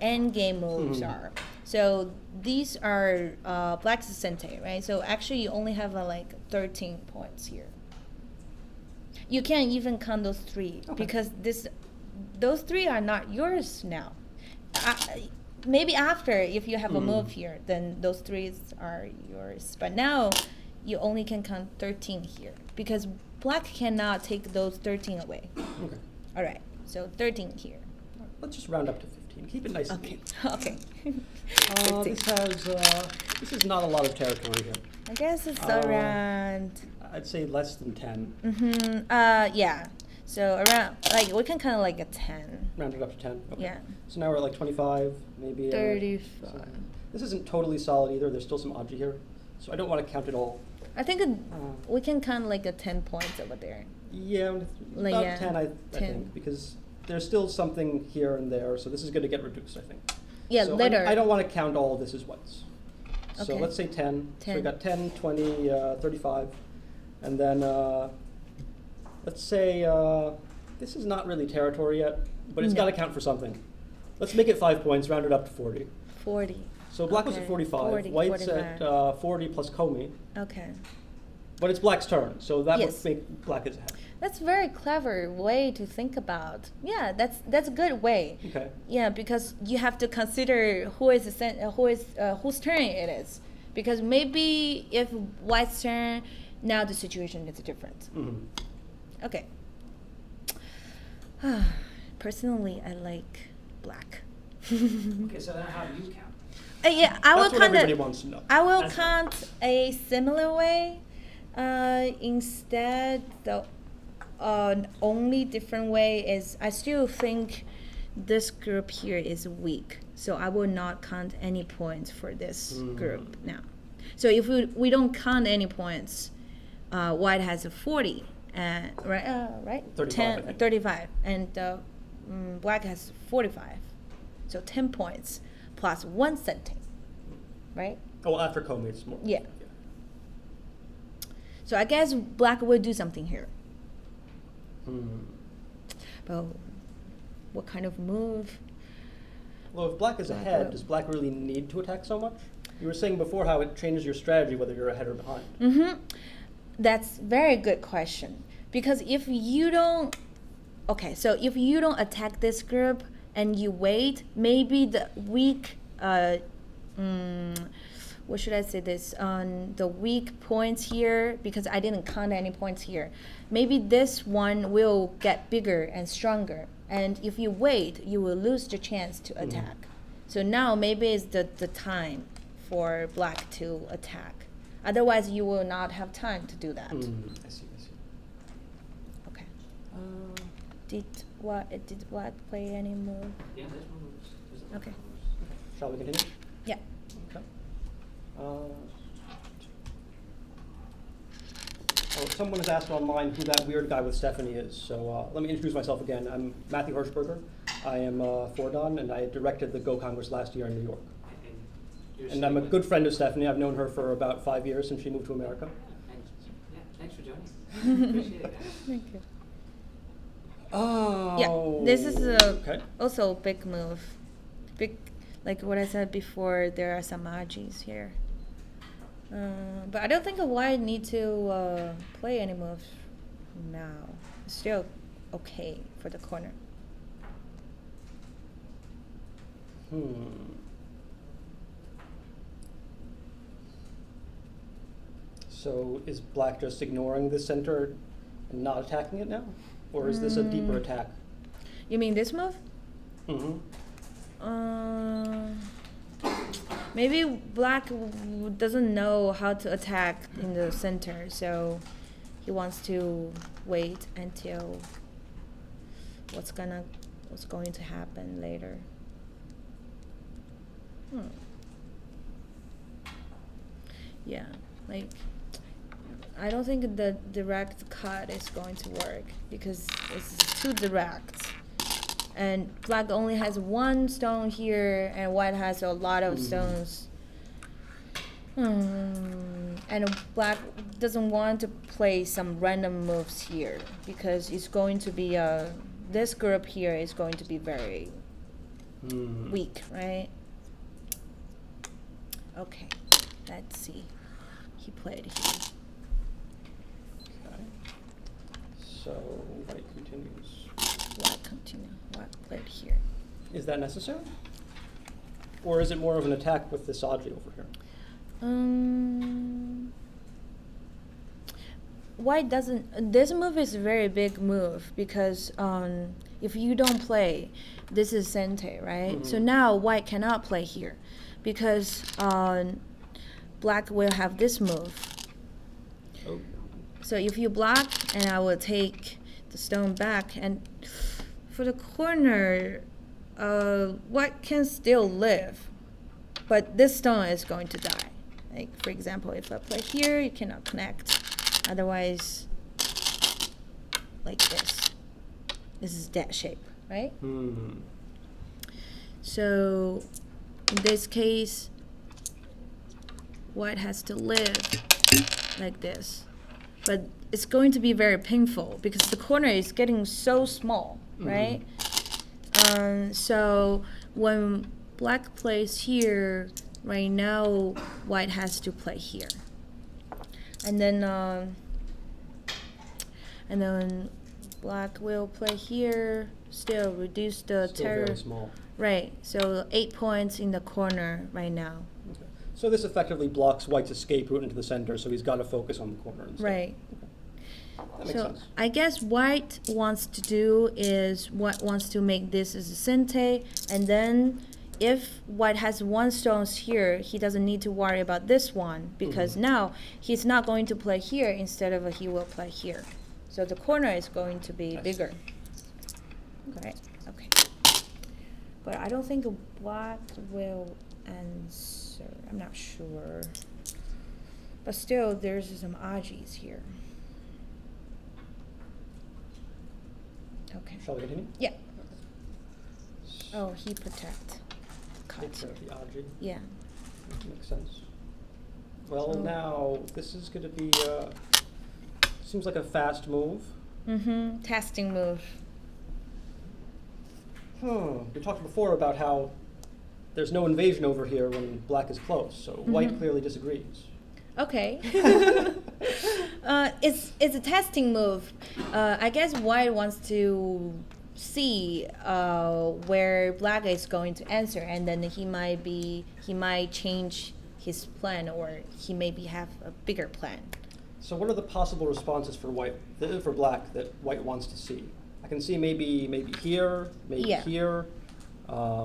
end game moves are. So these are black's sente, right? So actually, you only have like 13 points here. You can't even count those 3 because those 3 are not yours now. Maybe after, if you have a move here, then those 3 are yours. But now, you only can count 13 here because black cannot take those 13 away. Okay. All right, so 13 here. Let's just round up to 15. Keep it nice and neat. Okay. This is not a lot of territory here. I guess it's around. I'd say less than 10. Yeah. So around, like, we can count like a 10. Round it up to 10. Okay. Yeah. So now we're at like 25, maybe. 35. So this isn't totally solid either. There's still some oddity here. So I don't want to count it all. I think we can count like a 10 points over there. Yeah, Like, about yeah, 10, I 10. think, because there's still something here and there, so this is going to get reduced, I think. Yeah, so later. I don't want to count all of this as whites. So Okay. let's say 10. So 10. we got 10, 20, 35. And then let's say this is not really territory yet, but it's No. got to count for something. Let's make it 5 points, round it up to 40. 40. So black was Okay, at 45, 40, white's 45. at 40 plus komi, Okay. but it's black's turn, so that Yes. would make black as ahead. That's very clever way to think about. Yeah, that's a good way. Okay. Yeah, because you have to consider whose turn it is. Because maybe if white's turn, now the situation is different. Okay. Personally, I like black. Okay, so then how do you count? Yeah, I will That's what kind everybody of. wants to know. I will That's count a similar way. Instead, the only different way is I still think this group here is weak, so I will not count any points for this group now. So if we don't count any points, white has a 40, right? 35, I think. 35, and black has 45. So 10 points plus 1 centime, right? Oh, after komi, it's more. Yeah. So I guess black will do something here. But what kind of move? Well, if black is ahead, does black really need to attack so much? You were saying before how it changes your strategy whether you're ahead or behind. Mm-hmm. That's very good question. Because if you don't, okay, so if you don't attack this group and you wait, maybe the weak, what should I say this, on the weak points here, because I didn't count any points here, maybe this one will get bigger and stronger. And if you wait, you will lose the chance to attack. So now maybe it's the time for black to attack. Otherwise, you will not have time to do that. I see. Okay. Did black play any move? Yeah, there's moves. Okay. Shall we continue? Yeah. Okay. Someone has asked online who that weird guy with Stephanie is, so let me introduce myself again. I'm Matthew Hirschberger. I am 4Dan, and I directed the Go Congress last year in New York. And I'm a good friend of Stephanie. I've known her for about 5 years since she moved to America. Thanks for joining. Appreciate it, guys. Thank you. Oh. Yeah, this is okay. also a big move. Big, like what I said before, there are some Ajis here. But I don't think white need to play any moves now. It's still okay for the corner. So is black just ignoring the center and not attacking it now? Or is this a deeper attack? You mean this move? Maybe black doesn't know how to attack in the center, so he wants to wait until what's going to happen later. Yeah, like I don't think the direct cut is going to work because it's too direct. And black only has one stone here, and white has a lot of stones. And black doesn't want to play some random moves here because it's going to be this group here is going to be very weak, right? Okay, let's see. He played here. Okay. So white continues. White continue. White played here. Is that necessary? Or is it more of an attack with this Aji over here? White doesn't. This move is a very big move because if you don't play, this is Sente, right? So now white cannot play here because black will have this move. Oh. So if you block, and I will take the stone back, and for the corner, white can still live, but this stone is going to die. Like for example, if I play here, you cannot connect. Otherwise, like this. This is dead shape, right? So in this case, white has to live like this. But it's going to be very painful because the corner is getting so small, right? So when black plays here, right now white has to play here. And then black will play here, still reduce the terror. Very small. Right, so 8 points in the corner right now. Okay. So this effectively blocks white's escape route into the center, so he's got to focus on the corner instead. Right. Okay. That makes sense. I guess white wants to make this as a Sente, and then if white has one stone here, he doesn't need to worry about this one because now he's not going to play here, instead of he will play here. So the corner is going to be bigger. Okay. But I don't think black will answer. I'm not sure. But still, there's some Ajis here. Okay. Shall we continue? Yeah. Oh, he protect. Take care of the Aji. Yeah. Makes sense. Well, now this is going to be seems like a fast move. Testing move. We talked before about how there's no invasion over here when black is close, so white clearly disagrees. Okay. It's a testing move. I guess white wants to see where black is going to answer, and then he might change his plan, or he maybe have a bigger plan. So what are the possible responses for black that white wants to see? I can see maybe here, maybe here,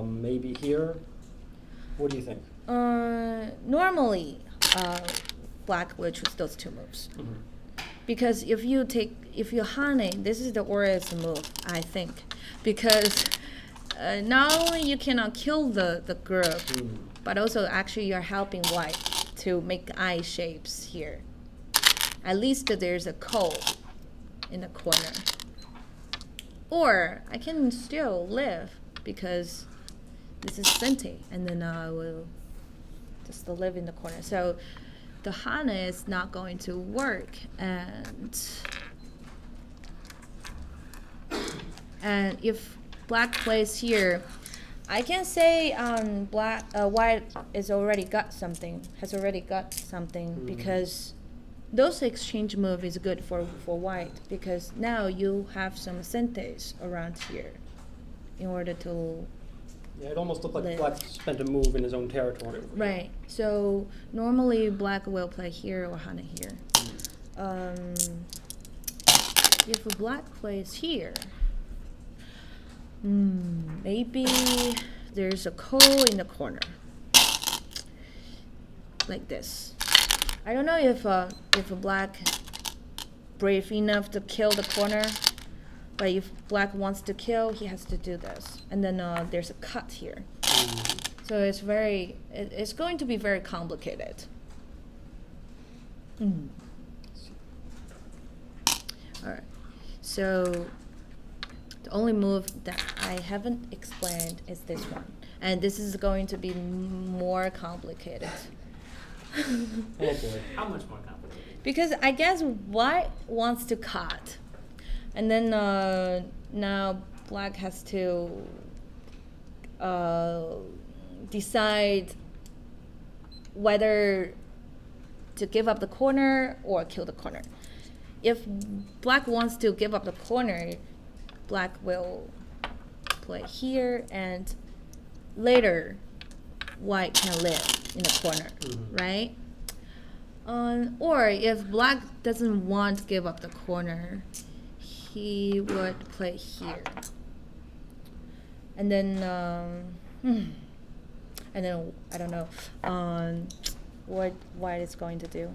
maybe here. What do you think? Normally, black will choose those two moves. Because if you Hane, this is the worst move, I think. Because not only you cannot kill the group, but also actually you're helping white to make eye shapes here. At least there's a coal in the corner. Or I can still live because this is Sente, and then I will just live in the corner. So the Hana is not going to work, and if black plays here, I can say white has already got something, because those exchange move is good for white, because now you have some Sentes around here in order to it almost looked like black spent a move in his own territory. Right. So normally black will play here or Hana here. If black plays here, maybe there's a coal in the corner, like this. I don't know if black brave enough to kill the corner. But if black wants to kill, he has to do this. And then there's a cut here. So it's going to be very complicated. All right. So the only move that I haven't explained is this one. And this is going to be more complicated. Oh boy. How much more complicated? Because I guess white wants to cut. And then now black has to decide whether to give up the corner or kill the corner. If black wants to give up the corner, black will play here, and later white can live in the corner, right? Or if black doesn't want to give up the corner, he would play here, and then I don't know what white is going to do.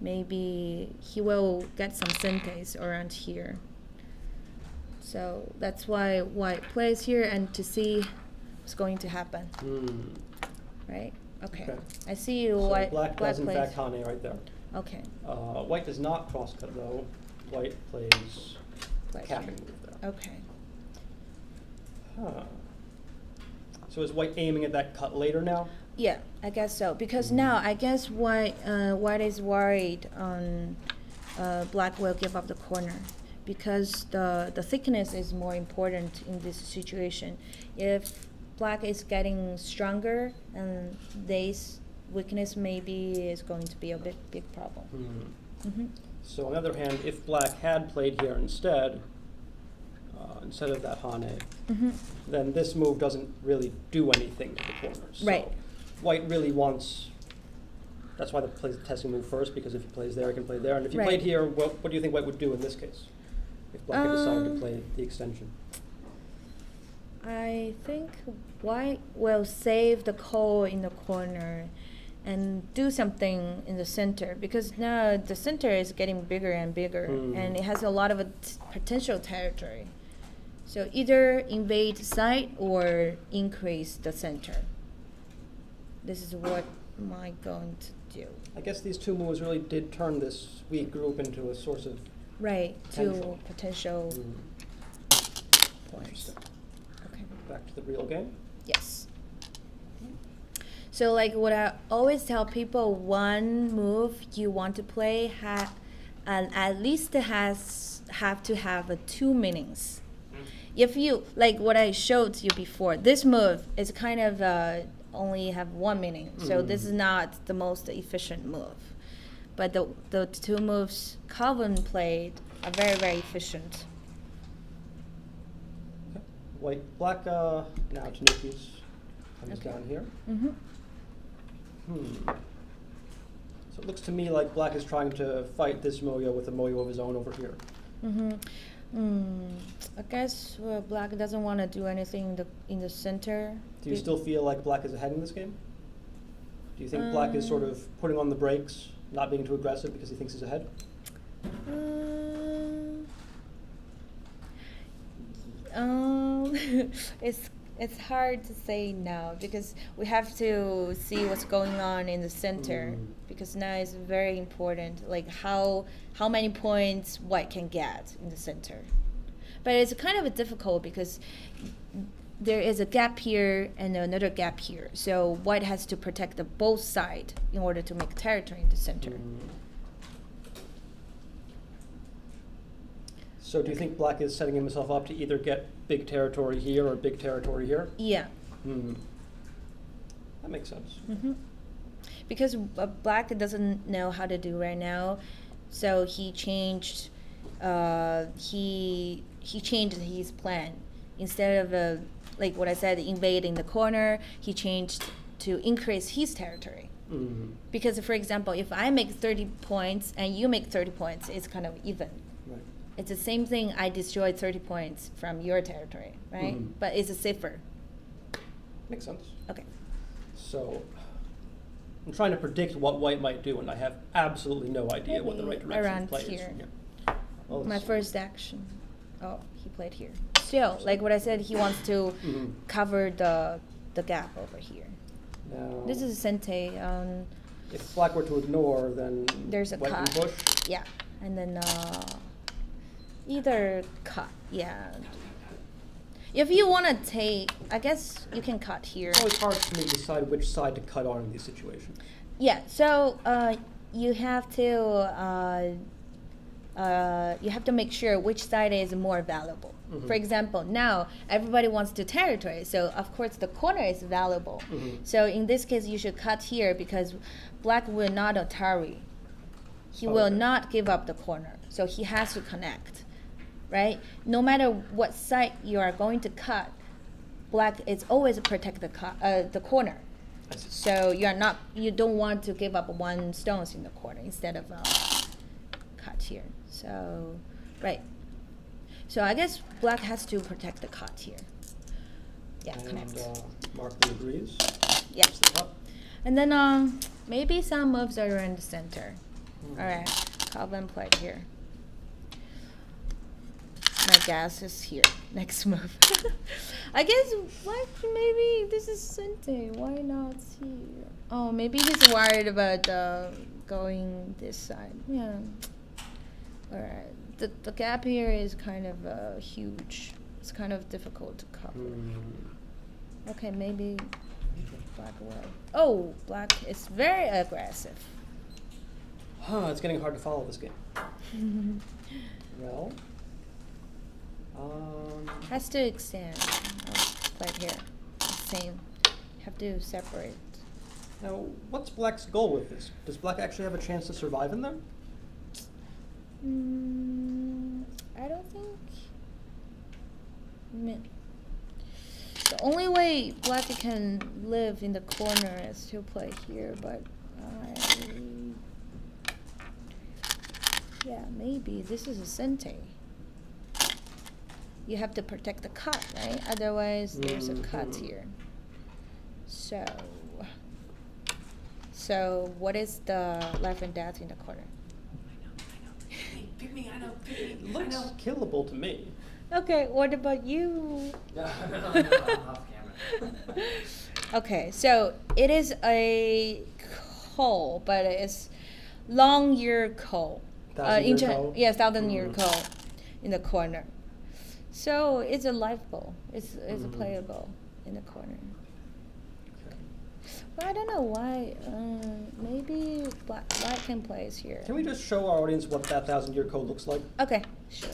Maybe he will get some Sentes around here. So that's why white plays here, and to see what's going to happen. Right? Okay. I see you. So White. black does in plays. fact Hane right there. Okay. White does not crosscut though. White plays capping move there. Okay. So is white aiming at that cut later now? Yeah, I guess so. Because now I guess white is worried on black will give up the corner, because the thickness is more important in this situation. If black is getting stronger, and this weakness maybe is going to be a big problem. So on the other hand, if black had played here instead of that Hane, then this move doesn't really do anything to the corners. So right. White really wants. That's why they plays the testing move first, because if he plays there, he can play there. And if he played here, what do you think white would do in this case? If black had decided to play the extension? I think white will save the coal in the corner and do something in the center, because now the center is getting bigger and bigger, and it has a lot of potential territory. So either invade side or increase the center. This is what am I going to do. I guess these two moves really did turn this weak group into a source of potential points. Okay. Back to the real game. Yes. So like what I always tell people, one move you want to play at least have to have two meanings. If you like what I showed you before, this move is kind of only have one meaning. So this is not the most efficient move. But the two moves Calvin played are very, very efficient. Okay. White, black, now Tanuki's comes down here. So it looks to me like black is trying to fight this moyo with a moyo of his own over here. I guess black doesn't want to do anything in the center. Do you still feel like black is ahead in this game? Do you think black is sort of putting on the brakes, not being too aggressive because he thinks he's ahead? It's hard to say now because we have to see what's going on in the center because now it's very important, like how many points white can get in the center. But it's kind of difficult because there is a gap here and another gap here. So white has to protect the both sides in order to make territory in the center. So do you think black is setting himself up to either get big territory here or big territory here? Yeah. That makes sense. Because black doesn't know how to do right now, so he changed. He changed his plan. Instead of like what I said, invading the corner, he changed to increase his territory. Because for example, if I make 30 points and you make 30 points, it's kind of even. Right. It's the same thing. I destroyed 30 points from your territory, right? But it's safer. Makes sense. Okay. So I'm trying to predict what white might do, and I have absolutely no idea what the right direction around of play is here. from here. Well, My first action. Oh, he played here. Still, like what I said, he wants to cover the gap over here. Now, This is a sente. if black were to ignore, then There's a white cut. can push. Yeah, and then either cut. Yeah. If you want to take, I guess you can cut here. It's always hard for me to decide which side to cut on in these situations. Yeah. So you have to make sure which side is more valuable. For example, now everybody wants to territory, so of course the corner is valuable. So in this case, you should cut here because black will not Atari. He will not give up the corner, so he has to connect, right? No matter what side you are going to cut, black is always protect the corner. So you don't want to give up one stones in the corner instead of cut here. So, right. So I guess black has to protect the cut here. Yeah, connect. Markley agrees. Yeah. And then maybe some moves are around the center. All right, Calvin played here. My guess is here. Next move. I guess black maybe this is center. Why not here? Oh, maybe he's worried about going this side. Yeah. All right. The gap here is kind of huge. It's kind of difficult to cover. Okay, maybe black will. Oh, black is very aggressive. It's getting hard to follow this game. Well, has to extend. Right here. Same. Have to separate. Now, what's black's goal with this? Does black actually have a chance to survive in there? I don't think. The only way black can live in the corner is to play here, but yeah, maybe this is a sente. You have to protect the cut, right? Otherwise, there's a cut here. So what is the life and death in the corner? Pick me, I know. It looks killable to me. Okay, what about you? Okay, so it is a coal, but it's long year coal. 1,000-year coal? Yeah, 1,000-year coal in the corner. So it's a life ball. It's a playable in the corner. Okay. But I don't know why. Maybe white can place here. Can we just show our audience what that 1,000-year code looks like? Okay, sure.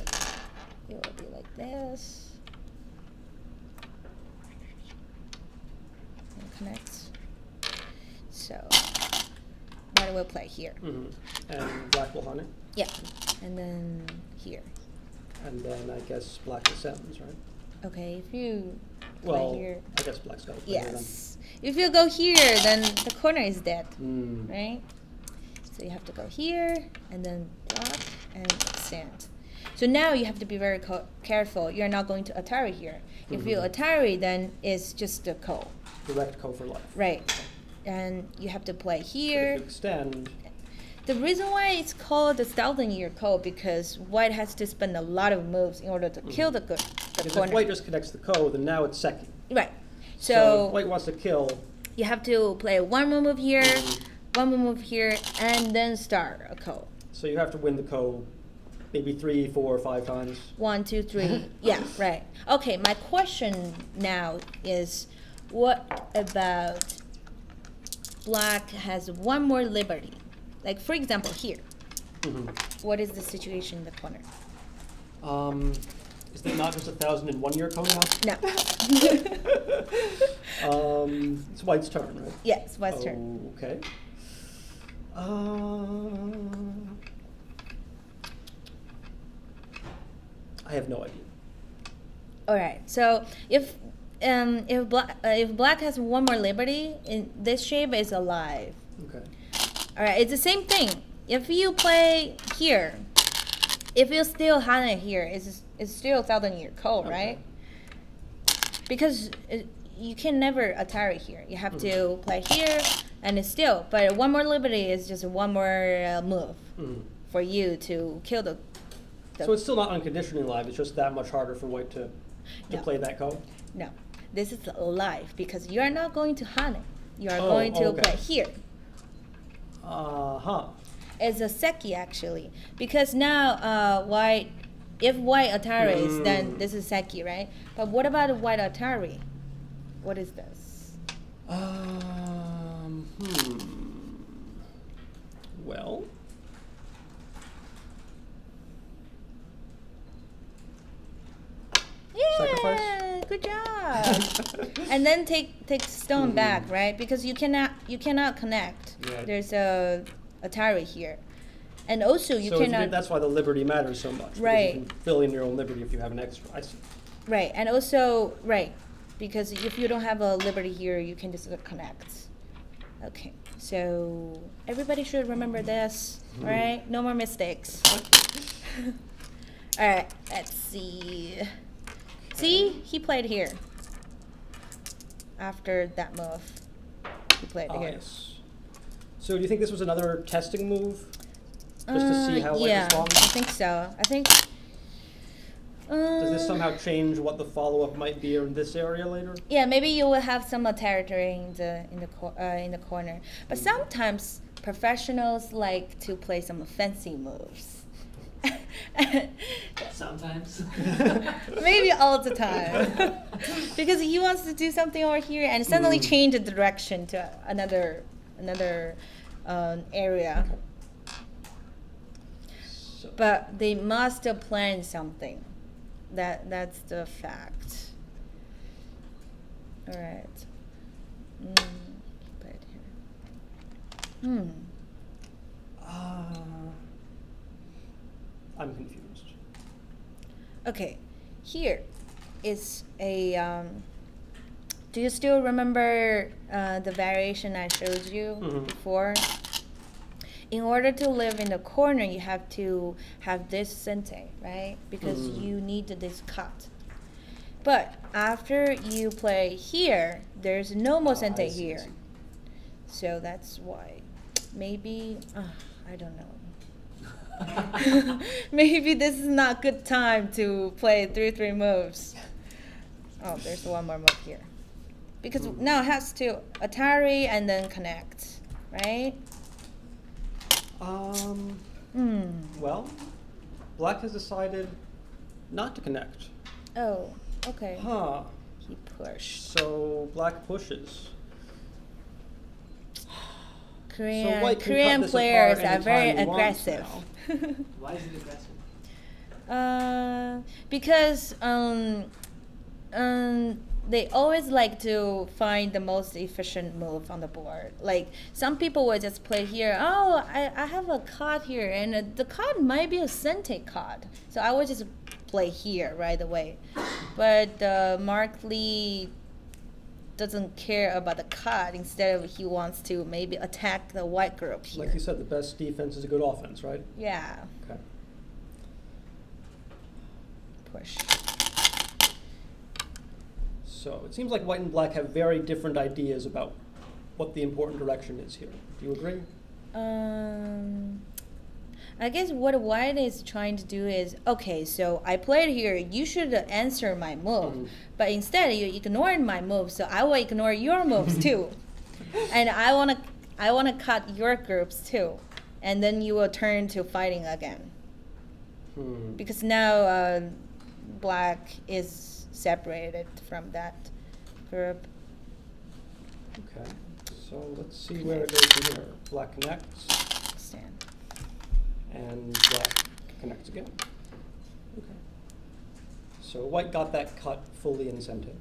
It will be like this. And connects. So white will play here. And black will hunt it? Yeah, and then here. And then I guess black descends, right? Okay, if you play Well, here. I guess black's got to play here then. Yes. If you go here, then the corner is dead, right? So you have to go here, and then block, and extend. So now you have to be very careful. You're not going to Atari here. If you Atari, then it's just a ko. Direct ko for life. Right. And you have to play here. But if you extend. The reason why it's called the 1,000-year ko because white has to spend a lot of moves in order to kill the Because corner. if white just connects the ko, then now it's seki. Right. So if white wants to kill. You have to play one more move here, one more move here, and then start a ko. So you have to win the ko maybe 3, 4, 5 times. 1, 2, 3. Yeah, right. Okay, my question now is, what about black has one more liberty? Like, for example, here. What is the situation in the corner? Is there not just 1,001-year ko now? No. It's white's turn, right? Yes, white's turn. Okay. I have no idea. All right. So if black has one more liberty, in this shape is alive. Okay. All right. It's the same thing. If you play here, if you still Hana here, it's still 1,000-year ko, right? Because you can never Atari here. You have to play here, and it's still. But one more liberty is just one more move for you to kill the. So it's still not unconditionally live. It's just that much harder for white to play that ko. No, this is live because you are not going to Hana. You are going to play here. It's a seki actually, because now if white Ataris, then this is seki, right? But what about a white Atari? What is this? Well. Yeah, Sacrifice? good job. And then take stone back, right? Because you cannot connect. Right. There's a Atari here, and also you cannot. That's why the liberty matters so much. Right. You can fill in your own liberty if you have an extra. I see. Right, and also because if you don't have a liberty here, you can just connect. Okay, so everybody should remember this, all right? No more mistakes. All right, let's see. See, he played here. After that move, he played here. Yes. So do you think this was another testing move? Just to see how white responds? I think so. I think. Does this somehow change what the follow-up might be in this area later? Yeah, maybe you will have some territory in the corner. But sometimes professionals like to play some fancy moves. Sometimes. Maybe all the time. Because he wants to do something over here and suddenly change the direction to another area. So. But they must plan something. That's the fact. All right. Put it here. I'm confused. Okay, here is a. Do you still remember the variation I showed you before? In order to live in the corner, you have to have this sente, right? Because you need this cut. But after you play here, there's no more sente here. So that's why. Maybe, I don't know. Maybe this is not good time to play 3-3 moves. Oh, there's one more move here. Because now it has to Atari and then connect, right? Well, black has decided not to connect. Oh, okay. Huh. He pushed. So black pushes. So White can cut Korean this players apart are very anytime he wants aggressive. Why is it aggressive? Because they always like to find the most efficient move on the board. Like some people will just play here. Oh, I have a card here, and the card might be a Sente card, so I will just play here right away. But Mark Lee doesn't care about the card. Instead of he wants to maybe attack the white group here. Like you said, the best defense is a good offense, right? Yeah. Okay. Push. So it seems like white and black have very different ideas about what the important direction is here. Do you agree? I guess what white is trying to do is, okay, so I played here, you should answer my move. But instead you ignored my move, so I will ignore your moves too. And I wanna cut your groups too. And then you will turn to fighting again. Because now black is separated from that group. Okay. So let's see where it goes from here. Black connects. Stand. And black connects again. Okay. So white got that cut fully in center.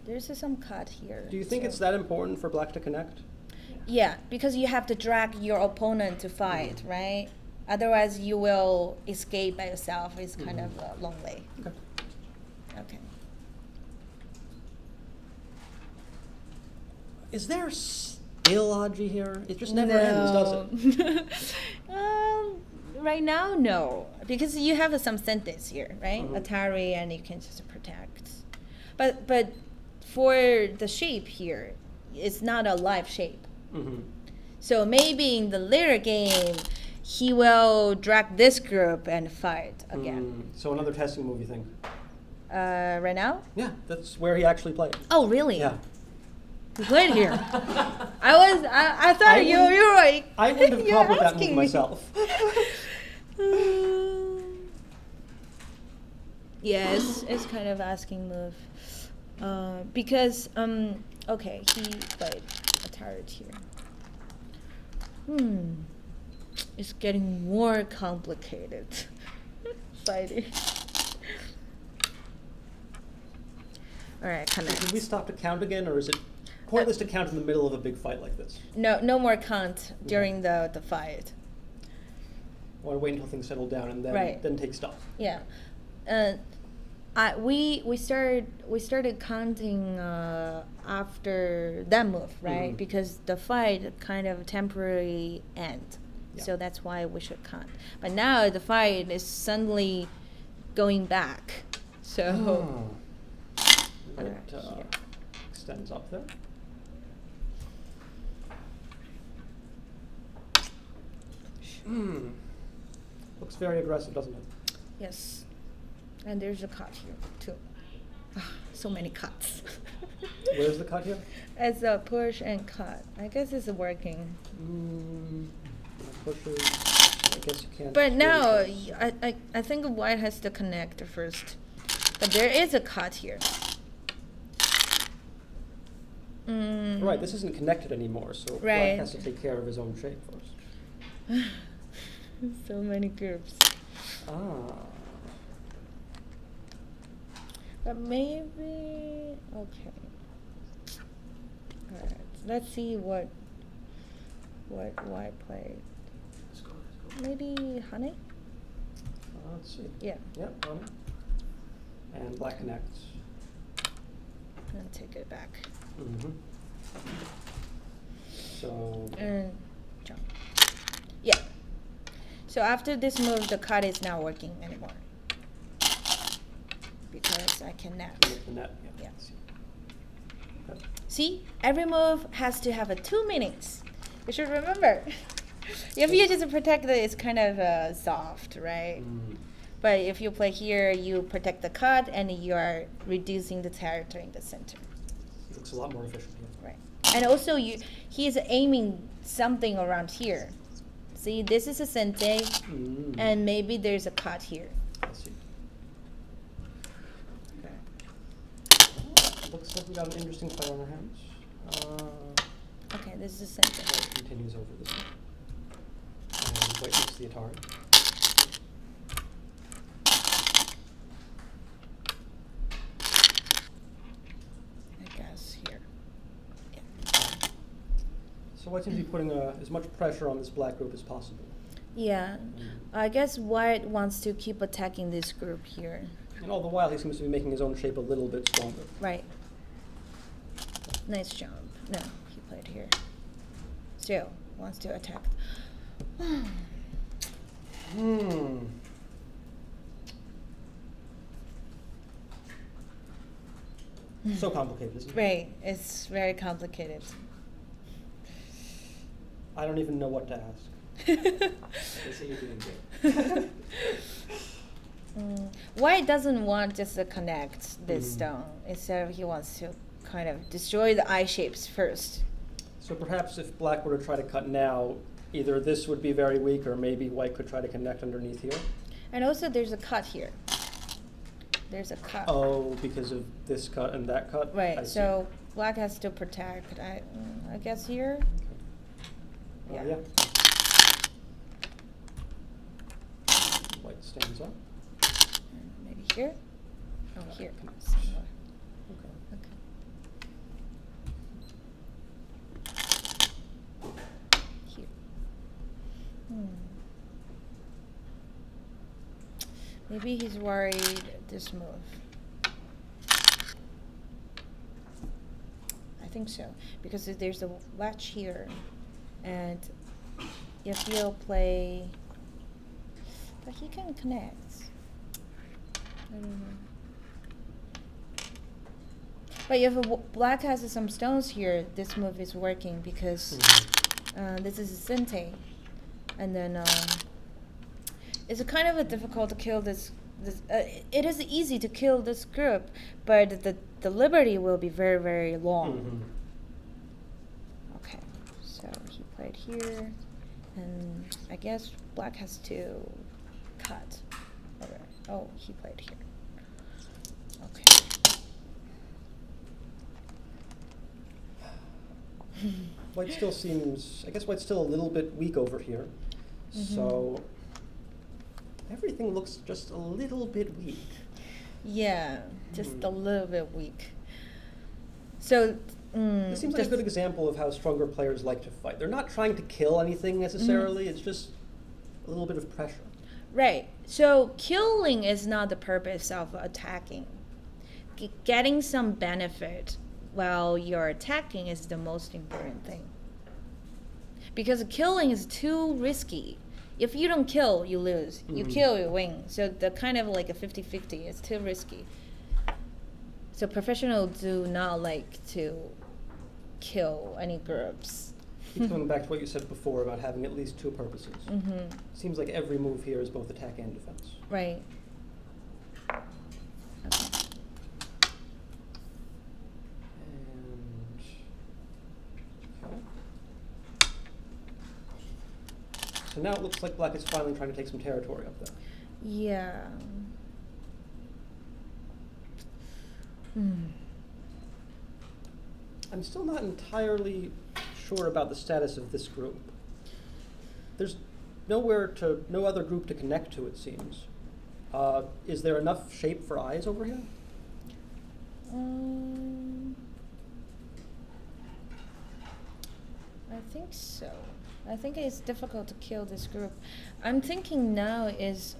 There's some cut here. Do you think it's that important for black to connect? Yeah, because you have to drag your opponent to fight, right? Otherwise, you will escape by yourself. It's kind of lonely. Okay. Okay. Is there stillology here? It just never ends, does it? Right now, no, because you have some sentence here, right? Atari, and you can just protect. But for the shape here, it's not a live shape. So maybe in the later game, he will drag this group and fight again. So another testing move, you think? Right now? Yeah, that's where he actually played. Oh, really? Yeah. He played here. I thought you were like. I wouldn't have come up with that move myself. Yes, it's kind of asking move. Because, okay, he played a turret here. It's getting more complicated. Fighting. Alright, connect. Did we stop to count again, or is it pointless to count in the middle of a big fight like this? No more count during the fight. I want to wait until things settle down and then take stock. Yeah. We started counting after that move, right? Because the fight kind of temporarily end. Yeah. So that's why we should count. But now the fight is suddenly going back. So it extends up there. Looks very aggressive, doesn't it? Yes. And there's a cut here, too. So many cuts. Where's the cut here? It's a push and cut. I guess it's working. Pushes. I guess you can't. But now, I think white has to connect first. But there is a cut here. Right, this isn't connected anymore, so black has to take care of his own shape first. So many groups. But maybe, okay. Alright, let's see what white played. Maybe honey? Let's see. Yeah. Yep, honey. And black connects. And take it back. So. And jump. Yeah. So after this move, the cut is not working anymore. Because I can net. The net, yeah. Okay. See, every move has to have 2 meanings. You should remember. If you just protect it, it's kind of soft, right? But if you play here, you protect the cut, and you are reducing the territory in the center. It looks a lot more efficient here. Right. And also, he's aiming something around here. See, this is a sente, and maybe there's a cut here. I see. Okay. Looks like we got an interesting fight on our hands. Okay, this is the same thing. White continues over this one. And white makes the Atari. I guess here. So white seems to be putting as much pressure on this black group as possible. Yeah, I guess white wants to keep attacking this group here. And all the while, he seems to be making his own shape a little bit stronger. Right. Nice jump. No, he played here. Still wants to attack. So complicated, isn't it? Right, it's very complicated. I don't even know what to ask. They say you're doing good. White doesn't want just to connect this stone. Instead of he wants to kind of destroy the eye shapes first. So perhaps if black were to try to cut now, either this would be very weak or maybe white could try to connect underneath here. And also there's a cut here. There's a cut. Oh, because of this cut and that cut? Right, I see. so black has to protect, I guess here. Yeah. White stands up. And maybe here. Oh, here. Okay. Somewhere. Okay. Here. Maybe he's worried this move. I think so, because there's a latch here, and if he'll play, but he can connect. I don't know. But if black has some stones here, this move is working because this is a sente, and then it's kind of difficult to kill this. It is easy to kill this group, but the liberty will be very, very long. Okay, so he played here, and I guess black has to cut. Oh, he played here. Okay. White still seems, I guess white's still a little bit weak over here. So everything looks just a little bit weak. Yeah, just a little bit weak. So this seems like a good example of how stronger players like to fight. They're not trying to kill anything necessarily, it's just a little bit of pressure. Right. So killing is not the purpose of attacking. Getting some benefit while you're attacking is the most important thing. Because killing is too risky. If you don't kill, you lose. You kill, you win. So the kind of like a 50-50 is too risky. So professionals do not like to kill any groups. Keep going back to what you said before about having at least two purposes. Seems like every move here is both attack and defense. Right. Okay. So now it looks like black is finally trying to take some territory up there. Yeah. I'm still not entirely sure about the status of this group. There's no other group to connect to, it seems. Is there enough shape for eyes over here? I think so. I think it's difficult to kill this group. I'm thinking now is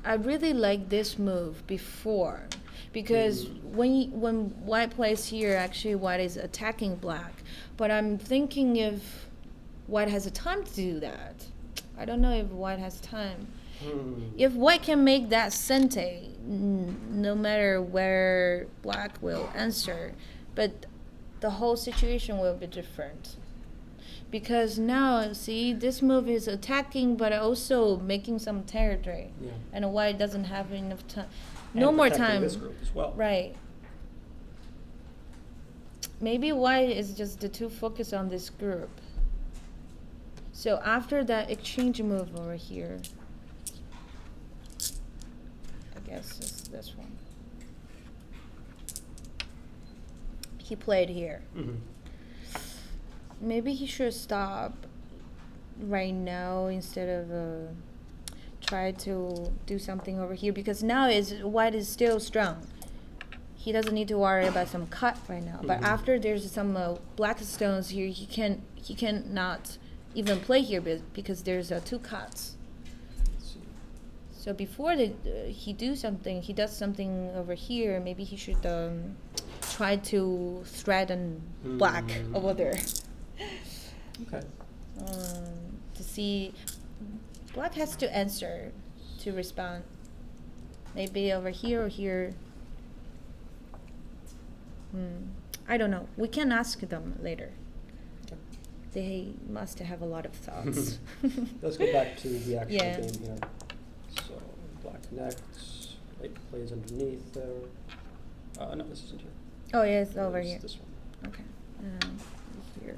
I really like this move before, because when white plays here, actually white is attacking black. But I'm thinking if white has the time to do that. I don't know if white has time. If white can make that sente, no matter where black will answer, but the whole situation will be different. Because now, see, this move is attacking, but also making some territory. Yeah. And white doesn't have enough time. And No more protecting time. this group as well. Right. Maybe white is just too focused on this group. So after that exchange move over here, I guess it's this one. He played here. maybe he should stop right now instead of try to do something over here, because now white is still strong. He doesn't need to worry about some cut right now. But after there's some black stones here, he cannot even play here because there's 2 cuts. So before he does something over here, maybe he should try to threaten black over there. Okay. To see, black has to answer, to respond. Maybe over here or here. I don't know. We can ask them later. Okay. They must have a lot of thoughts. Let's go back to the actual Yeah. game here. So black connects, white plays underneath there. No, this isn't here. Oh, yeah, it's over It's here. this one. Okay. Here.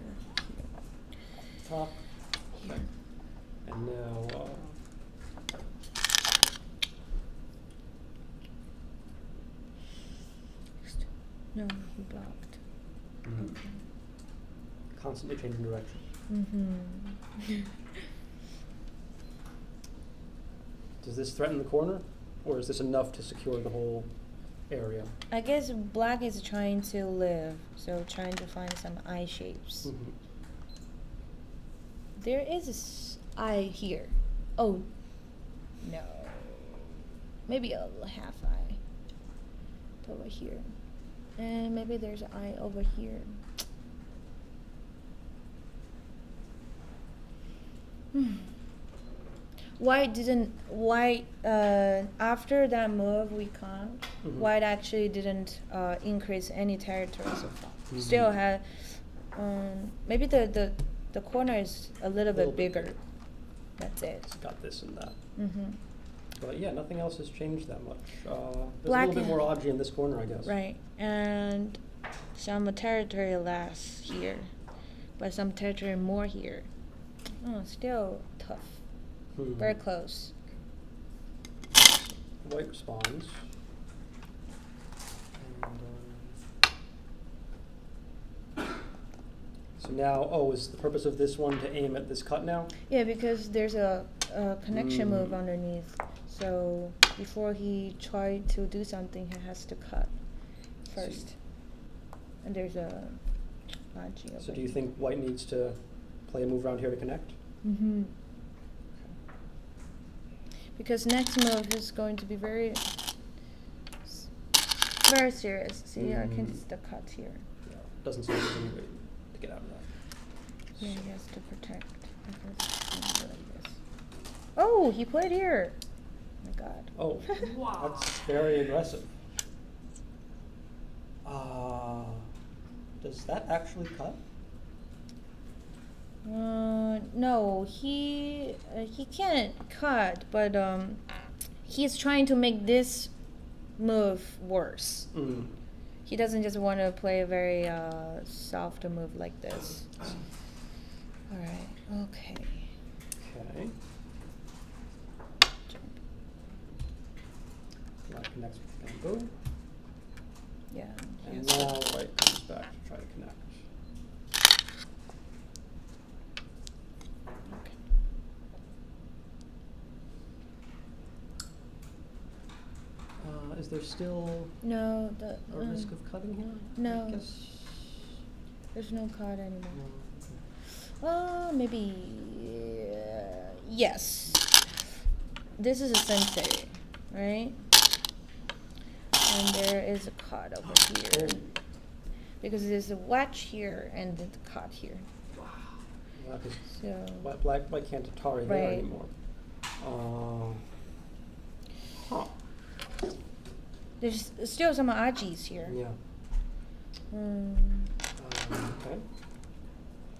Top. Okay. And now, No, he blocked. constantly changing direction. Does this threaten the corner, or is this enough to secure the whole area? I guess black is trying to live, so trying to find some eye shapes. There is a eye here. Oh, no. Maybe a half eye over here. And maybe there's an eye over here. Why after that move we can't, white actually didn't increase any territory so far. Still had, maybe the corner is a little bit bigger. That's it. It's got this and that. But yeah, nothing else has changed that much. There's Black a little bit more Aji in this corner, I guess. Right, and some territory less here, but some territory more here. Oh, still tough. Very close. White responds. And, so now, is the purpose of this one to aim at this cut now? Yeah, because there's a connection move underneath. So before he tried to do something, he has to cut first. And there's a Aji over So do you think white needs to play a move around here to connect? Because next move is going to be very serious. See, I can just cut here. Yeah, doesn't seem there's any way to get out of that. Yeah, he has to protect. Like this. Oh, he played here. Oh my God. Oh, that's very aggressive. Does that actually cut? No, he can't cut, but he's trying to make this move worse. He doesn't just want to play a very soft move like this. All right. Okay. Okay. Black connects with bamboo. Yeah. And now white comes back to try to connect. Is there still a risk of cutting here? No. I guess. There's no cut anymore. No, okay. Maybe yes. This is a sensei, right? And there is a cut over here. Because there's a watch here and the cut here. Black is, So black can't Atari there anymore. there's still some Ajis here. Yeah. Okay.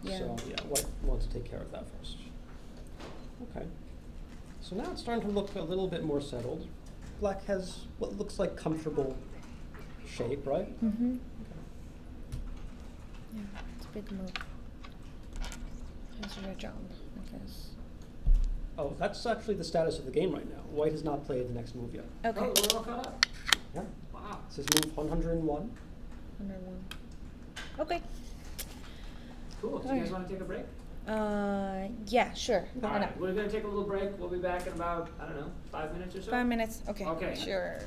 Yeah. So yeah, white wants to take care of that first. Okay. So now it's starting to look a little bit more settled. Black has what looks like comfortable shape, right? Okay. Yeah, it's a big move. That's your jump, I guess. Oh, that's actually the status of the game right now. White has not played the next move yet. Okay. Oh, we're all caught up. Yeah. Wow. This is move 101. 101. Okay. Cool. Do you guys want to take a break? Yeah, sure. All Why not? right. We're going to take a little break. We'll be back in about, I don't know, 5 minutes or so? 5 minutes. Okay. Okay. Sure.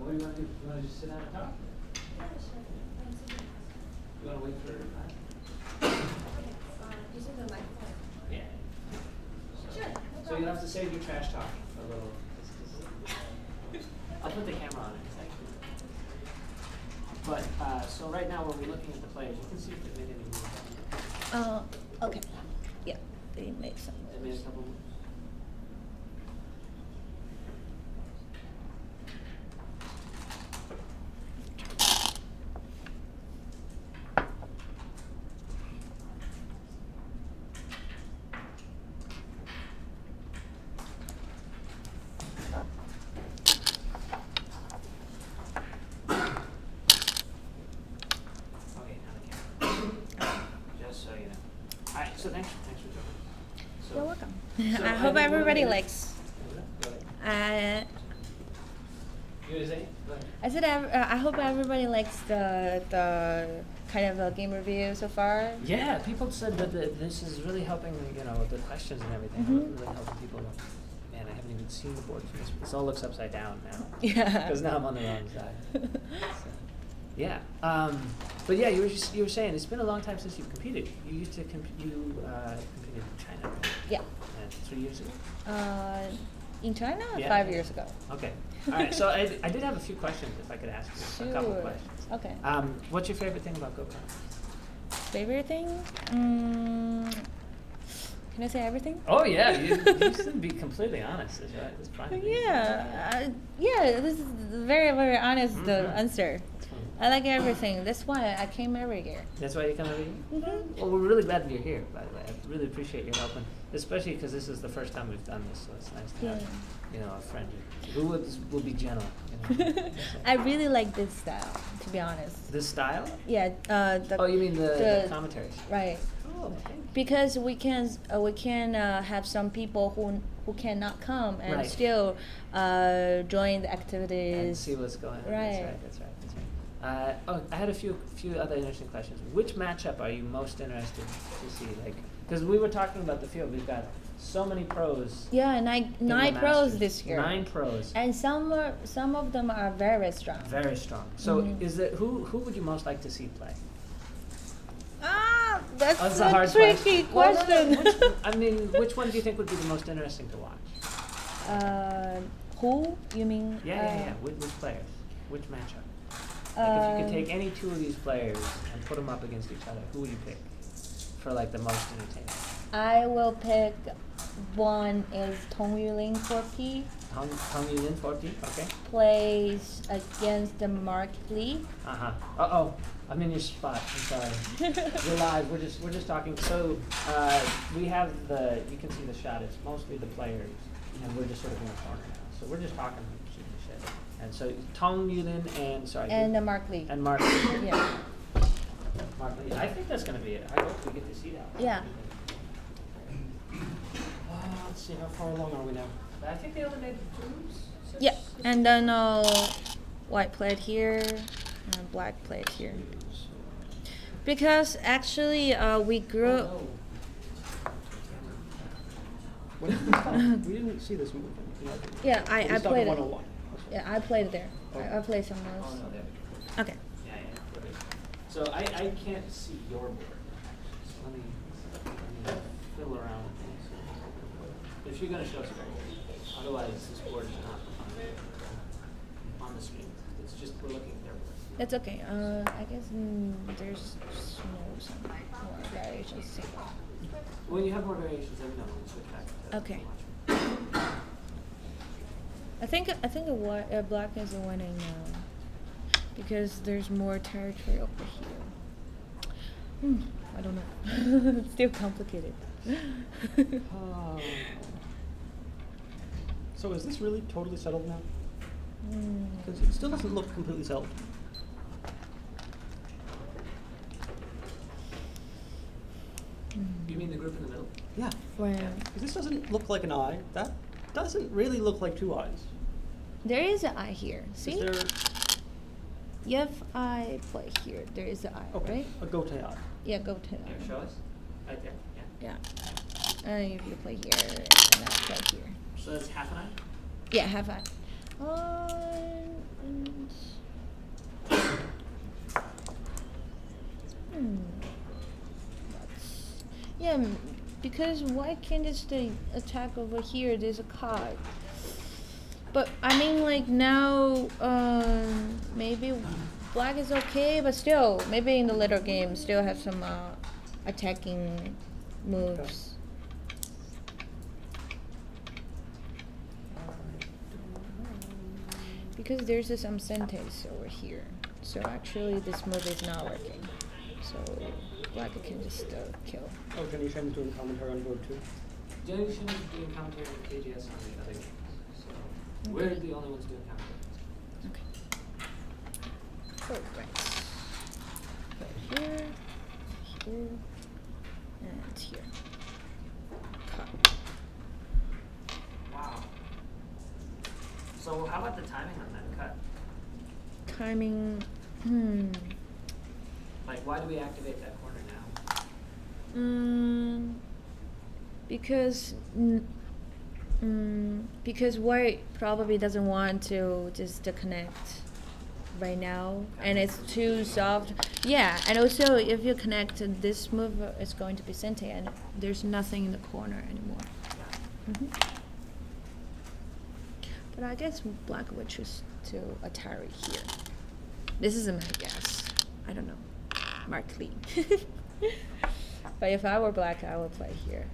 what do you want to do? You want to just sit down and talk? You want to wait for time? Yeah. So you'll have to save your trash talking for a little. I'll put the camera on it in a second. But so right now when we're looking at the players, you can see if they made any moves. Okay. Yeah, they made some. They made a couple moves. So thanks for joining. You're welcome. So I hope everybody Go likes. ahead. You were saying? Go ahead. I said I hope everybody likes the kind of game review so far. Yeah, people said that this is really helping, you know, with the questions and everything. Really helping people. Man, I haven't even seen the board. This all looks upside down now. Yeah. Because now I'm on the wrong side. So, yeah. But yeah, you were saying it's been a long time since you've competed. You used to competed in China. Right? Yeah. And 3 years ago. In China, Yeah. 5 years ago. Okay. All right. So I did have a few questions, if I could ask you a couple of questions. Okay. What's your favorite thing about go-kart? Favorite thing? Can I say everything? Oh yeah, you should be completely honest. It's fine. Yeah, this is very, very honest answer. I like everything. That's why I came every year. That's why you come every year? Well, we're really glad you're here, by the way. I really appreciate your help, and especially because this is the first time we've done this, so it's nice to have, you know, a friend who will be gentle. You know? I really like this style, to be honest. This style? Yeah. You mean the commentaries? Right. Oh, thank you. Because we can have some people who cannot come and still join the activities and see what's going on. Right. That's right. I had a few other interesting questions. Which matchup are you most interested to see? Like, because we were talking about the field, we've got so many pros. Yeah, nine pros this year. 9 pros. And some of them are very strong. Very strong. So is it who would you most like to see play? That's a hard tricky question. Well, which one do you think would be the most interesting to watch? Who? You mean? Yeah. Which players? Which matchup? Like if you could take any 2 of these players and put them up against each other, who would you pick for like the most entertaining? I will pick one is Tong Yulin 4P. Tong Yulin 4P, okay. Plays against the Mark Lee. Uh-oh. I'm in your spot. I'm sorry. We're live. We're just talking. So we have you can see the shot. It's mostly the players, and we're just sort of in the corner now. So we're just talking, shooting the shit. And so Tong Yulin and Mark Lee. And Mark Lee. Yeah. Mark Lee. I think that's going to be it. I hope we get to see that. Yeah. Let's see, how far along are we now? I think they only made 2 moves. Yeah, and then white played here, and black played here. Because actually, we grew. We didn't see this move. Yeah, I played it. 101. Yeah, I played there. I played somewhere else. Oh, no, there. Okay. Yeah. So I can't see your board. So let me fiddle around with things. If you're going to show us very good. Otherwise, this board is not on the screen. It's just we're looking at their board. That's okay. I guess there's some more variations. When you have more variations, let me know. We'll switch back to Okay. I think black is winning now because there's more territory over here. I don't know. It's still complicated. So is this really totally settled now? Because it still doesn't look completely settled. You mean the group in the middle? Yeah. Wow. Because this doesn't look like an eye. That doesn't really look like 2 eyes. There is an eye here. See? Is there? If I play here, there is an eye, right? A gote eye. Yeah, gote eye. Here, show us. Right there. Yeah. Yeah. And if you play here, and I play here. So that's half an eye? Yeah, half eye. Yeah, because white can just attack over here. There's a card. But I mean, like now, maybe black is okay, but still, maybe in the later game, still have some attacking moves. Because there's some sentence over here, so actually this move is not working. So black can just kill. Oh, Jenny Shen's doing commentary on board too. Jenny Shen is doing commentary on KGS on the other games. So we're the only ones doing commentary. Okay. Oh, right. Right here, here, and here. Cut. Wow. So how about the timing on that cut? Timing, Like, why do we activate that corner now? Because white probably doesn't want to just connect right now, and it's too soft. Yeah, and also if you connect this move, it's going to be sente, and there's nothing in the corner anymore. But I guess black would choose to Atari here. This is my guess. I don't know. Mark Lee. But if I were black, I would play here.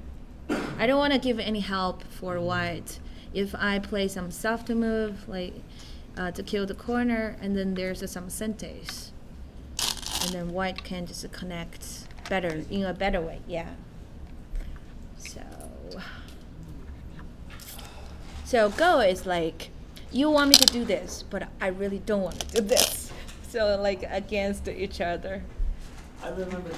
I don't want to give any help for white. If I play some soft move, like to kill the corner, and then there's some sentes, and then white can just connect better, in a better way, yeah. So go is like, you want me to do this, but I really don't want to do this. So like against each other. I remember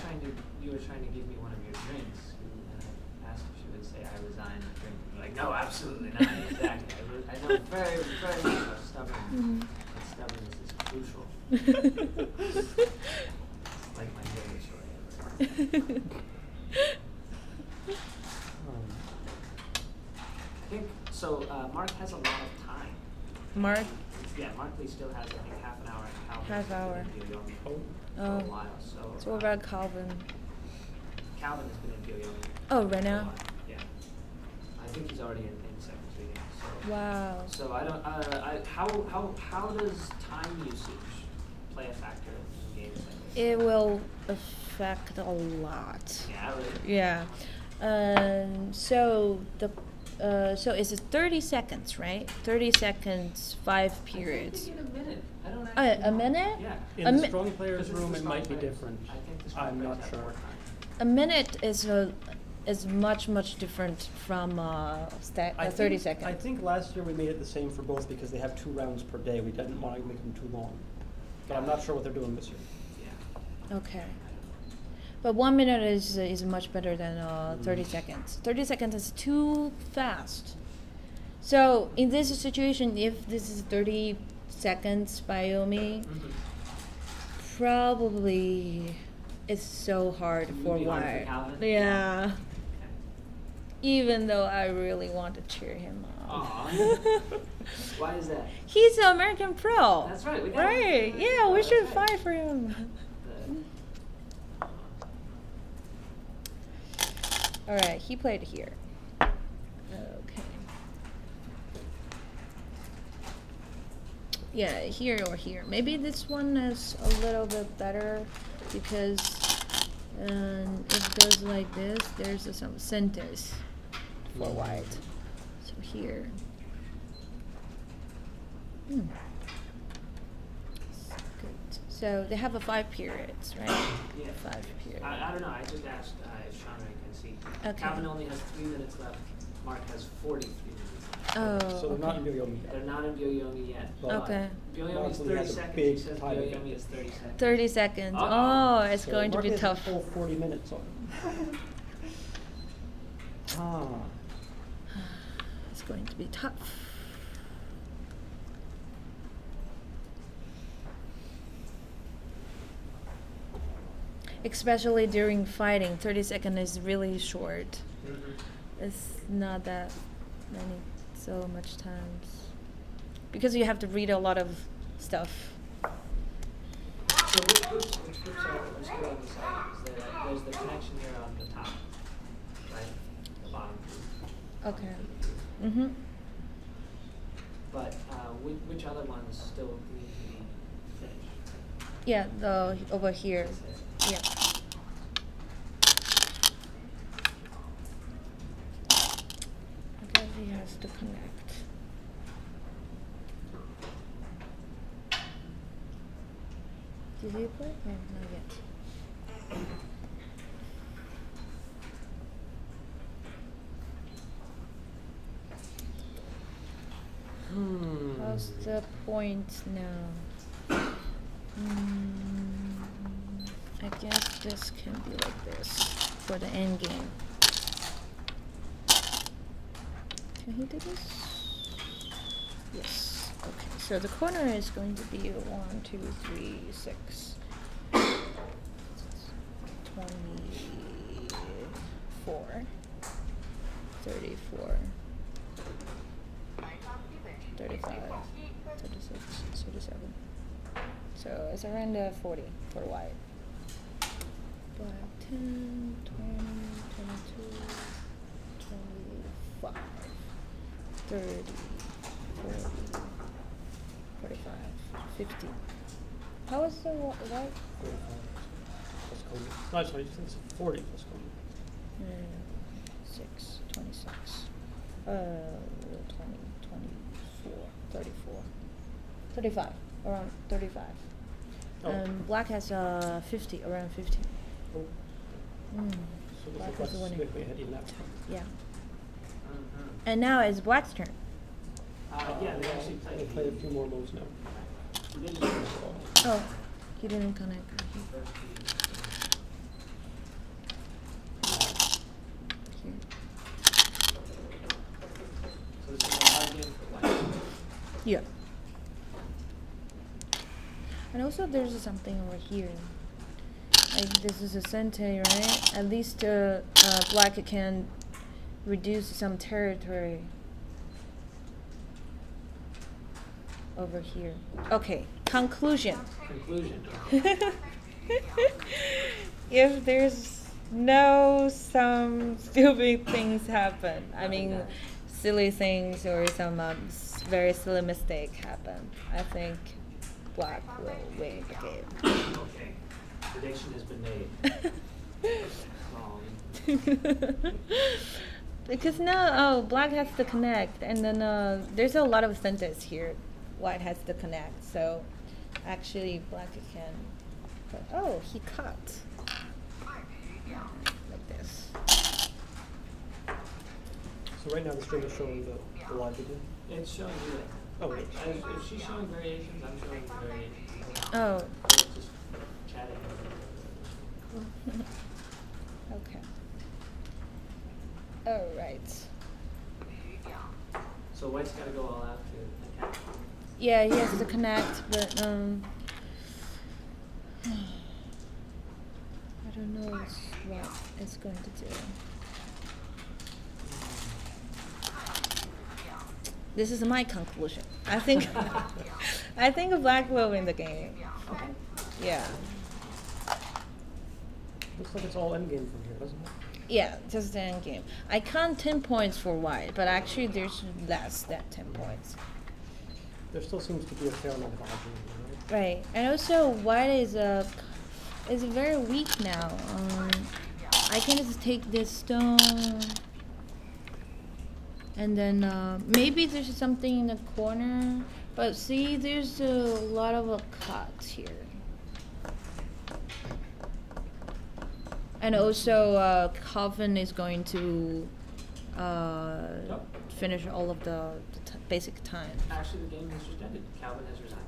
you were trying to give me one of your drinks, and I asked if she would say I resign the drink. You're like, no, absolutely not. Exactly. I know very, very much how stubborn. That stubbornness is crucial. Like my favorite story ever. I think so. Mark has a lot of time. Mark? Yeah, Mark Lee still has, I think, half an hour. And Half hour. For a while. So what about Calvin? Calvin has been in Byoyomi. Oh, right now? Yeah. I think he's already in second reading. So. Wow. So I don't. How does time usage play a factor in games like this? It will affect a lot. Yeah. Really? Yeah. So it's 30 seconds, right? 30 seconds, 5 periods. I think a minute. I don't actually A minute? Yeah. In the strong players' room, it might be different. I think the strong I'm players not have sure. more time. A minute is much different from 30 seconds. I think last year we made it the same for both because they have 2 rounds per day. We didn't want to make them too long. But I'm not sure what they're doing this year. Yeah. Okay. But 1 minute is much better than 30 seconds. 30 seconds is too fast. So in this situation, if this is 30 seconds by Yomi, probably it's so hard for white. Yeah. Even though I really want to cheer him on. Why is that? He's an American pro. That's right. Right. Yeah, we should fight for him. All right, he played here. Okay. Yeah, here or here. Maybe this one is a little bit better because if it goes like this, there's some sentence for white. So here. Good. So they have 5 periods, right? Yeah. 5 periods. I don't know. I just asked if Shanghai can see. Okay. Calvin only has 3 minutes left. Mark has 43 minutes left. Oh. So they're not in Byoyomi yet. They're not in Byoyomi yet. Okay. Byoyomi is Mark 30 Lee has a seconds. big He says time Byoyomi advantage. is 30 seconds. 30 seconds. Uh-oh. Oh, it's So going to Mark be has a tough. full 40 minutes on him. It's going to be tough. Especially during fighting, 30 seconds is really short. It's not that so much times. Because you have to read a lot of stuff. So which groups are still undecided? Is there, there's the connection here on the top. Okay. Mm-hmm. But which other ones still need to be finished? Yeah, the over here. Yeah. I guess he has to connect. Did he play? No, not yet. How's the point now? I guess this can be like this for the end game. Can he do this? Yes. Okay. So the corner is going to be 1, 2, 3, 6. 24, 34, 35, 36, 37. So it's around 40 for white. Black 10, 20, 22, 25, 30, 40, 45, 50. How is the white? Plus Kobe. No, sorry, I think it's 40 plus Kobe. 6, 26, 20, 24, 34, 35, around 35. Oh. Black has 50, around 50. Oh. So Black this is winning. way ahead in that. Yeah. And now it's Black's turn. Yeah, they actually played. They played a few more moves now. Oh, he didn't connect. Here. So this is a hard game for white. Yeah. And also there's something over here. Like this is a center, right? At least Black can reduce some territory over here. Okay, conclusion. If there's no some stupid things happen, I mean silly things or some very silly mistake happen, I think Black will win the game. Okay. Prediction has been made. Wrong. Because now, Black has to connect, and then there's a lot of centers here. White has to connect, so actually Black can. But, oh, he cut. Like this. So right now the stream is showing the live video. It's showing you that. Oh, wait. If she's showing variations, I'm showing variations. Oh. It's just chatting. Okay. All right. So White's got to go all out to attack. Yeah, he has to connect, but I don't know what it's going to do. This is my conclusion. I think Black will win the game. Okay. Yeah. Looks like it's all endgame from here, doesn't it? Yeah, just the end game. I count 10 points for White, but actually there's less than 10 points. There still seems to be a fair amount of argument, Right, and also White is very weak now. I can just take this stone, and then maybe there's something in the corner. But see, there's a lot of cuts here, and also Coffin is going to finish all of the basic time. Actually, the game has just ended. Calvin has resigned.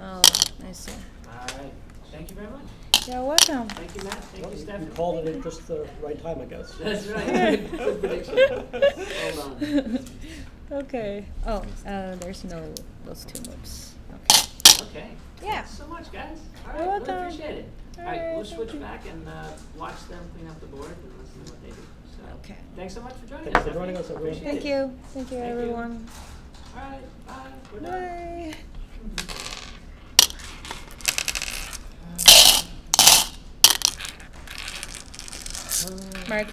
Oh, I see. All right. Thank you very much. You're welcome. Thank you, Matt. Thank Well, you, you Stephanie. called it at just the right time, I guess. That's right. Good prediction. Well done. Okay. Oh, there's no those two moves. Okay. Okay. Yeah. Thanks so much, guys. All You're right. Really welcome. appreciate it. All All right. right, We'll thank switch you. back and watch them clean up the board and listen to what they do. So, Okay. Thanks so much for joining Thanks us. for joining us, Stephanie. everyone. Appreciate Thank it. you. Thank you, Thank you. everyone. All right. Bye. We're done. Bye. Mark.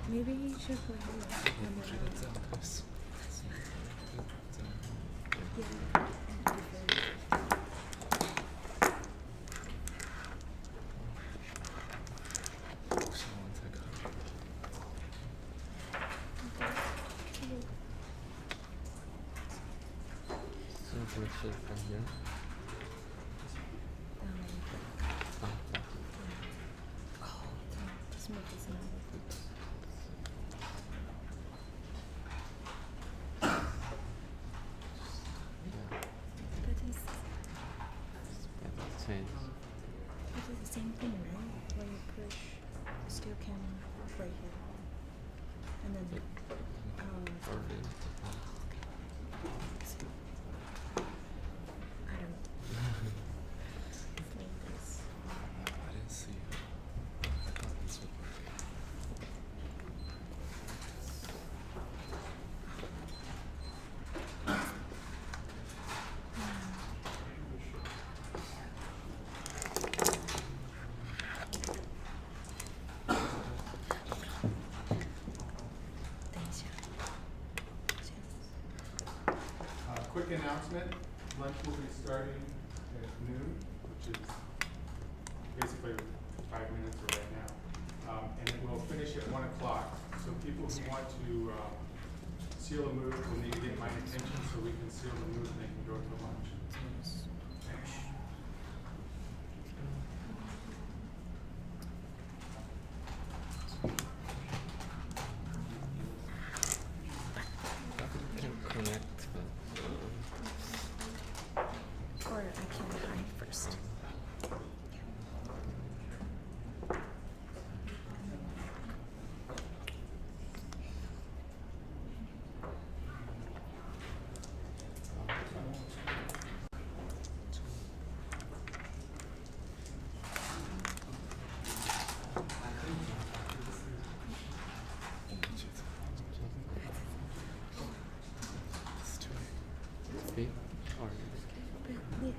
Maybe he should go here. So we should from here. This move is not good. But it's the same thing, right? When you push, you still can break it. And then, I don't know. It's like this. I didn't see it. I thought this would work. Quick announcement, lunch will be starting at noon, which is basically 5 minutes or right now. And it will finish at 1 o'clock. So people who want to seal a move will need to get my attention so we can seal the move and they can go to lunch. Can connect. Or I can hide first. See? Or But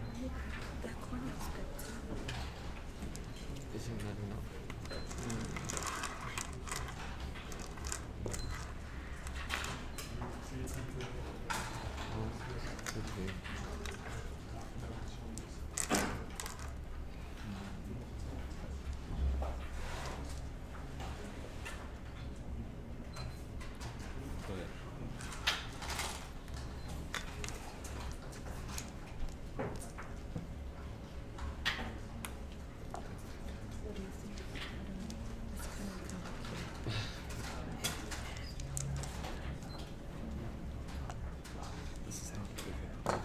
that corner is good too. isn't that enough? Oh, could be. What do you think? I don't know. It's kind of complicated. This is how you do it.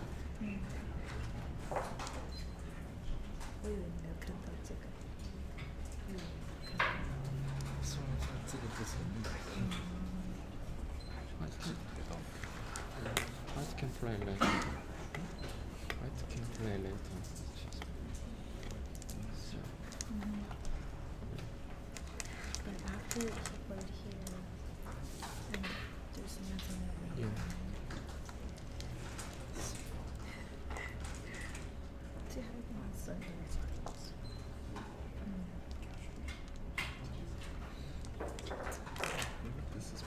我以为你没有看到这个。看到。说明它这个不存在。White can play later. White can play later. So. But after he played here, and there's nothing that we Yeah. See how you can send it. This is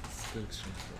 still extreme.